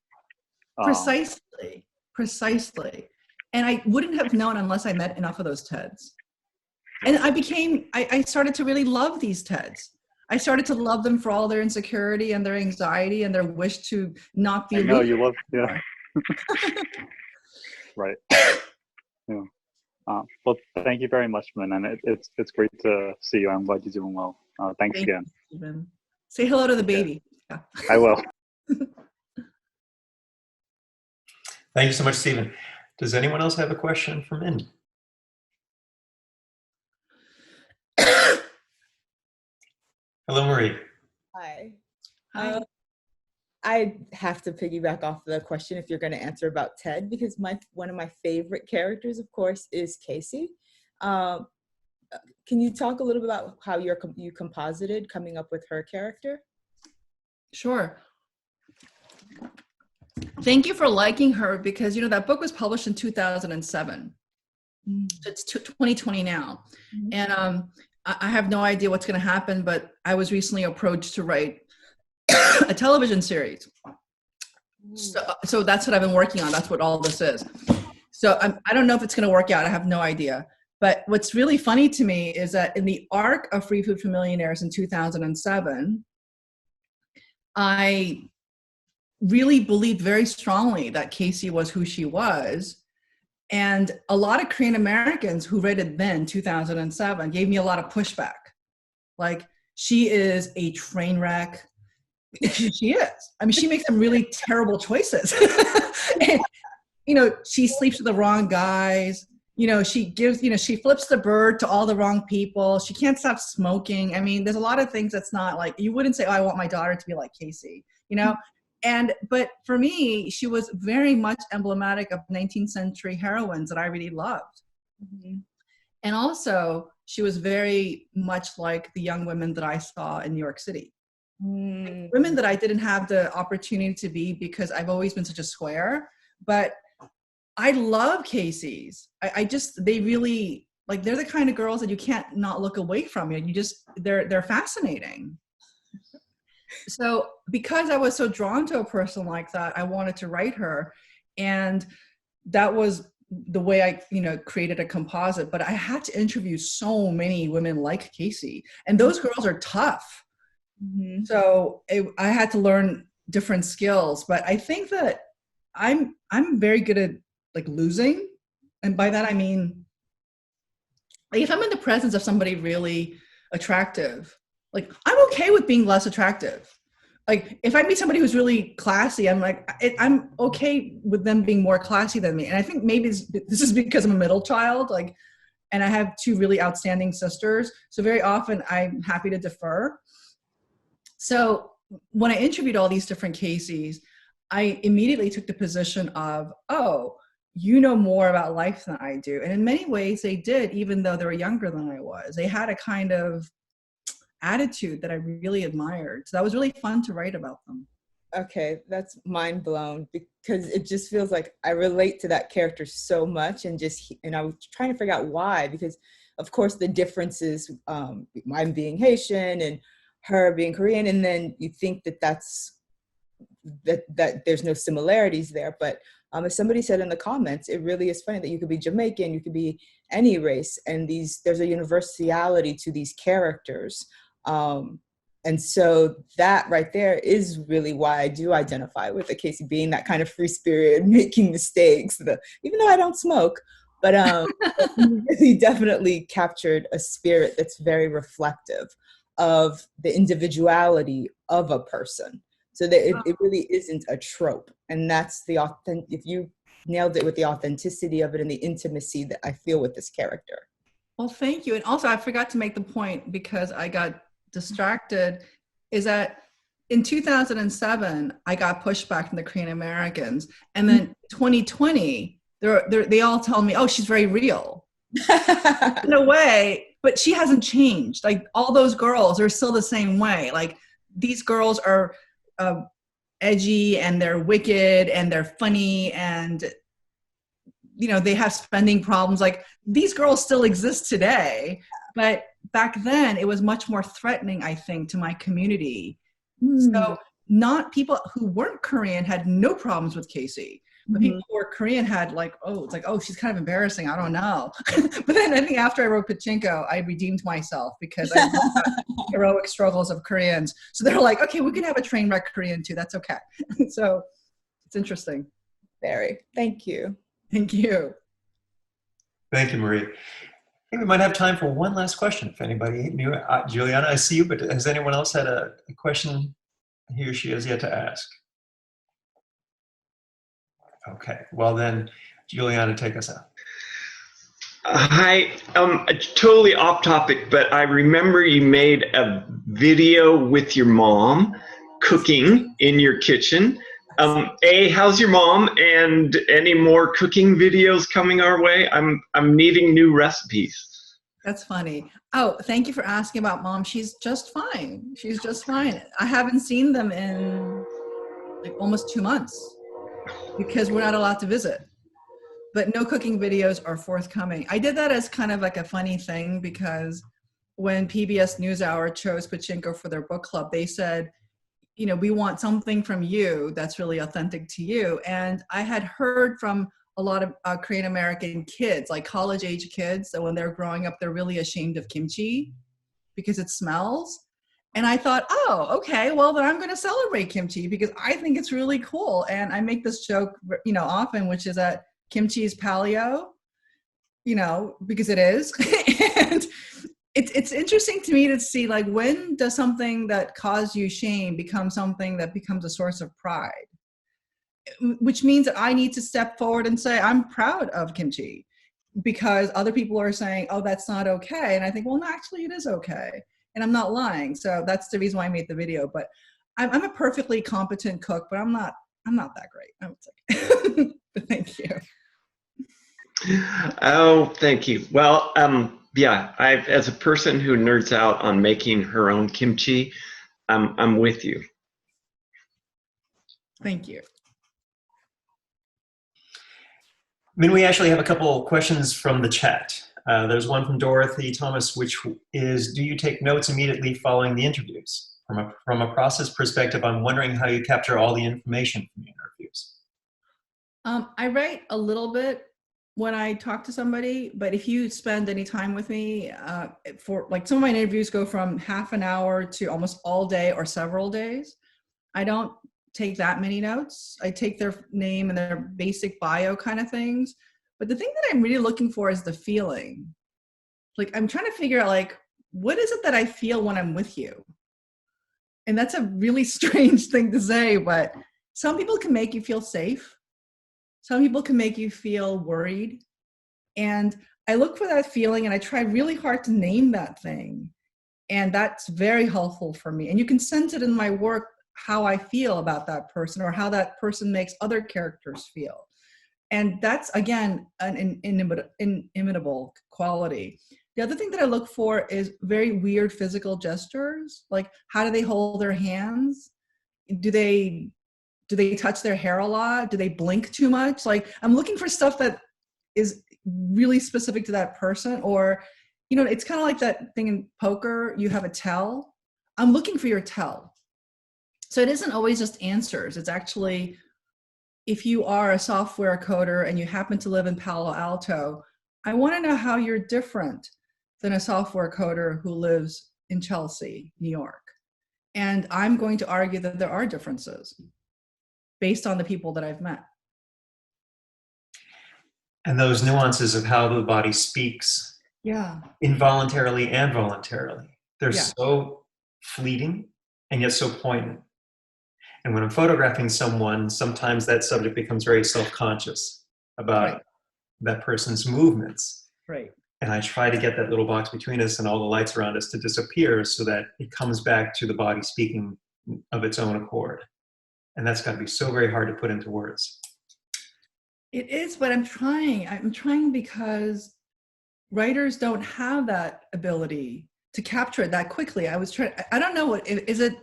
Precisely. And I wouldn't have known unless I met enough of those Teds. And I started to really love these Teds. I started to love them for all their insecurity and their anxiety and their wish to not be. I know you love, yeah. Right. Yeah. Well, thank you very much, man. And it's great to see you. I'm glad you're doing well. Thanks again. You, say hello to the baby. Yeah. I will. Thank you so much, Stephen. Does anyone else have a question for Min? Hello, Marie. Hi. Hi. I have to piggyback off the question if you're going to answer about Ted, because one of my favorite characters, of course, is Casey. Can you talk a little bit about how you composited coming up with her character? Sure. Thank you for liking her because, that book was published in 2007. So it's 2020 now. And I have no idea what's going to happen, but I was recently approached to write a television series. So that's what I've been working on. That's what all this is. So I don't know if it's going to work out. I have no idea. But what's really funny to me is that in the arc of Free Food for Millionaires in 2007, I really believed very strongly that Casey was who she was. And a lot of Korean Americans who read it then, 2007, gave me a lot of pushback. Like, she is a train wreck. She is. I mean, she makes some really terrible choices. And, she sleeps with the wrong guys. She flips the bird to all the wrong people. She can't stop smoking. I mean, there's a lot of things that's not like, you wouldn't say, oh, I want my daughter to be like Casey, but for me, she was very much emblematic of 19th century heroines that I really loved. And also, she was very much like the young women that I saw in New York City. Women that I didn't have the opportunity to be because I've always been such a square, but I love Casey's. They really, like, they're the kind of girls that you can't not look away from. They're fascinating. So because I was so drawn to a person like that, I wanted to write her. And that was the way I, created a composite. But I had to interview so many women like Casey. And those girls are tough. So I had to learn different skills. But I think that I'm very good at, like, losing. And by that, I mean, like, if I'm in the presence of somebody really attractive, like, I'm okay with being less attractive. Like, if I meet somebody who's really classy, I'm like, I'm okay with them being more classy than me. And I think maybe this is because I'm a middle child, like, and I have two really outstanding sisters. So very often I'm happy to defer. So when I interviewed all these different Caseys, I immediately took the position of, oh, you know more about life than I do. And in many ways they did, even though they were younger than I was. They had a kind of attitude that I really admired. So that was really fun to write about them. Okay, that's mind blown, because it just feels like I relate to that character so much, and I was trying to figure out why, because of course, the differences, mine being Haitian and her being Korean, and then you think that that there's no similarities there. But as somebody said in the comments, it really is funny that you could be Jamaican, you could be any race, and there's a universality to these characters. And so that right there is really why I do identify with Casey, being that kind of free spirit, making mistakes, even though I don't smoke, but he definitely captured a spirit that's very reflective of the individuality of a person. So that it really isn't a trope. And that's if you nailed it with the authenticity of it and the intimacy that I feel with this character. Well, thank you. And also I forgot to make the point because I got distracted, is that in 2007, I got pushback from the Korean Americans. And then 2020, they all tell me, oh, she's very real. In a way, but she hasn't changed. Like all those girls are still the same way. Like these girls are edgy and they're wicked and they're funny and, they have spending problems. Like these girls still exist today, but back then it was much more threatening, I think, to my community. So not people who weren't Korean had no problems with Casey. But people who were Korean had she's kind of embarrassing. I don't know. But then I think after I wrote Pachinko, I redeemed myself because I love the heroic struggles of Koreans. So they're like, okay, we can have a train wreck Korean too. That's okay. So it's interesting. Very. Thank you. Thank you. Thank you, Marie. I think we might have time for one last question. If anybody knew, Juliana, I see you, but has anyone else had a question he or she has yet to ask? Okay, well then, Juliana, take us out. Hi, totally off topic, but I remember you made a video with your mom cooking in your kitchen. How's your mom, and any more cooking videos coming our way? I'm needing new recipes. That's funny. Oh, thank you for asking about mom. She's just fine. She's just fine. I haven't seen them in like almost 2 months. Because we're not allowed to visit. But no cooking videos are forthcoming. I did that as kind of like a funny thing because when PBS NewsHour chose Pachinko for their book club, they said, we want something from you that's really authentic to you. And I had heard from a lot of Korean American kids, like college age kids, that when they're growing up, they're really ashamed of kimchi because it smells. And I thought, oh, okay, well, then I'm going to celebrate kimchi because I think it's really cool. And I make this joke, often, which is that kimchi is paleo, because it is. And it's interesting to me to see, like, when does something that caused you shame become something that becomes a source of pride? Which means that I need to step forward and say, I'm proud of kimchi because other people are saying, oh, that's not okay. And I think, well, no, actually it is okay. And I'm not lying. So that's the reason why I made the video. But I'm a perfectly competent cook, but I'm not that great. I would say. But thank you. Oh, thank you. Well, yeah, as a person who nerds out on making her own kimchi, I'm with you. Thank you. We actually have a couple questions from the chat. There's one from Dorothy Thomas, which is, do you take notes immediately following the interviews? From a process perspective, I'm wondering how you capture all the information from the interviews. I write a little bit when I talk to somebody, but if you spend any time with me, for like some of my interviews go from half an hour to almost all day or several days. I don't take that many notes. I take their name and their basic bio kind of things. But the thing that I'm really looking for is the feeling. Like I'm trying to figure out like, what is it that I feel when I'm with you? And that's a really strange thing to say, but some people can make you feel safe. Some people can make you feel worried. And I look for that feeling and I try really hard to name that thing. And that's very helpful for me. And you can sense it in my work, how I feel about that person or how that person makes other characters feel. And that's, again, an inimitable quality. The other thing that I look for is very weird physical gestures. Like, how do they hold their hands? Do they touch their hair a lot? Do they blink too much? Like, I'm looking for stuff that is really specific to that person, or you know, it's kind of like that thing in poker, you have a tell. I'm looking for your tell. So it isn't always just answers. It's actually, if you are a software coder and you happen to live in Palo Alto, I want to know how you're different than a software coder who lives in Chelsea, New York. And I'm going to argue that there are differences based on the people that I've met. And those nuances of how the body speaks, Yeah. involuntarily and voluntarily, they're Yeah. so fleeting and yet so poignant. And when I'm photographing someone, sometimes that subject becomes very self-conscious about Right. that person's movements. Right. And I try to get that little box between us and all the lights around us to disappear so that it comes back to the body speaking of its own accord. And that's got to be so very hard to put into words. It is, but I'm trying. I'm trying because writers don't have that ability to capture it that quickly. I was trying, I don't know what, is it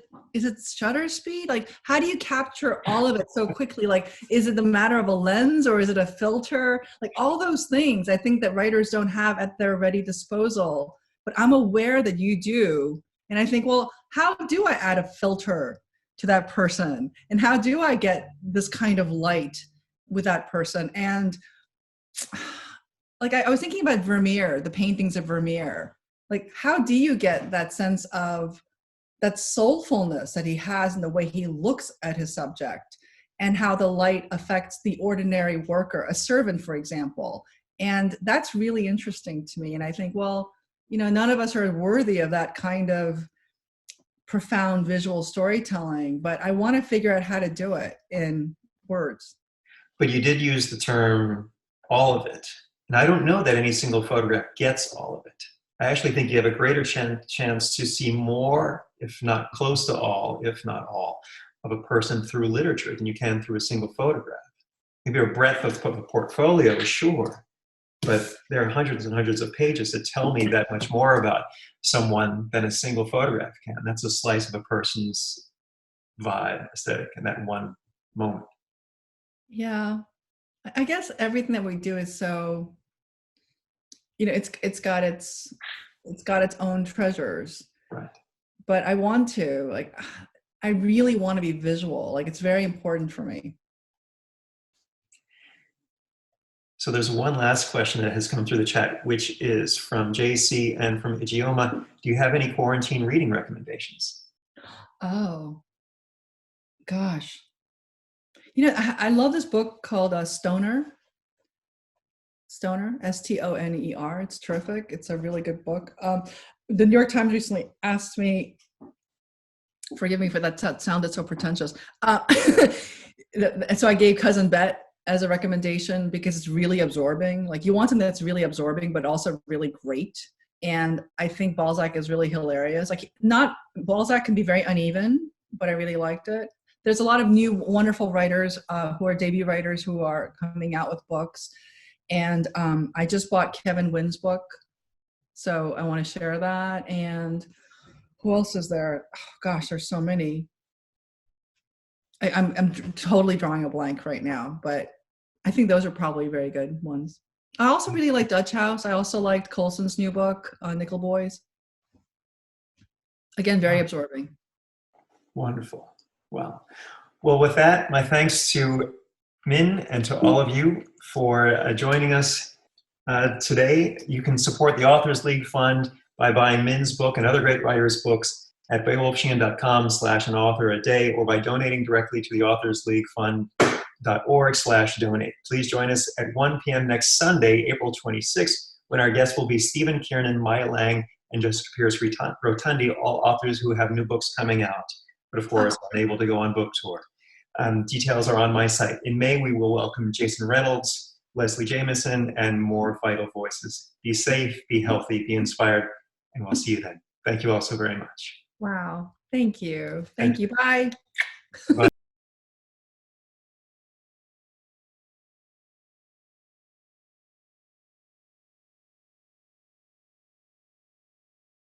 shutter speed? Like, how do you capture all of it so quickly? Like, is it the matter of a lens or is it a filter? Like all those things I think that writers don't have at their ready disposal, but I'm aware that you do. And I think, well, how do I add a filter to that person? And how do I get this kind of light with that person? And like, I was thinking about Vermeer, the paintings of Vermeer. Like, how do you get that sense of that soulfulness that he has in the way he looks at his subject and how the light affects the ordinary worker, a servant, for example? And that's really interesting to me. And I think, well, you know, none of us are worthy of that kind of profound visual storytelling, but I want to figure out how to do it in words. But you did use the term all of it. And I don't know that any single photograph gets all of it. I actually think you have a greater chance to see more, if not close to all, if not all, of a person through literature than you can through a single photograph. Maybe a breadth of a portfolio, sure, but there are hundreds and hundreds of pages that tell me that much more about someone than a single photograph can. That's a slice of a person's vibe, aesthetic in that one moment. Yeah, I guess everything that we do is so, you know, it's got its own treasures. Right. But I want to, like, I really want to be visual. Like, it's very important for me. So there's one last question that has come through the chat, which is from JC and from Ijeoma. Do you have any quarantine reading recommendations? Oh, gosh. You know, I love this book called Stoner. Stoner, Stoner. It's terrific. It's a really good book. The New York Times recently asked me, forgive me for that sounded so pretentious. So I gave Cousin Bet as a recommendation because it's really absorbing. Like, you want something that's really absorbing, but also really great. And I think Balzac is really hilarious. Like, Balzac can be very uneven, but I really liked it. There's a lot of new wonderful writers who are debut writers who are coming out with books. And I just bought Kevin Wynn's book, so I want to share that. And who else is there? Oh, gosh, there's so many. I'm totally drawing a blank right now, but I think those are probably very good ones. I also really like Dutch House. I also liked Colson's new book, Nickel Boys. Again, very absorbing. Wonderful. Well, with that, my thanks to Min and to all of you for joining us today. You can support the Authors League Fund by buying Min's book and other great writers' books at beowulfsheehan.com/an-author-a-day or by donating directly to the Authors League Fund.org/donate. Please join us at 1 p.m. next Sunday, April 26th, when our guests will be Stephen Kiernan, Maya Lang, and Jessica Pierce-Rotundi, all authors who have new books coming out, but of course unable to go on book tour. Details are on my site. In May, we will welcome Jason Reynolds, Leslie Jameson, and more vital voices. Be safe, be healthy, be inspired, and we'll see you then. Thank you all so very much. Wow. Thank you. Thank you. Bye. Bye.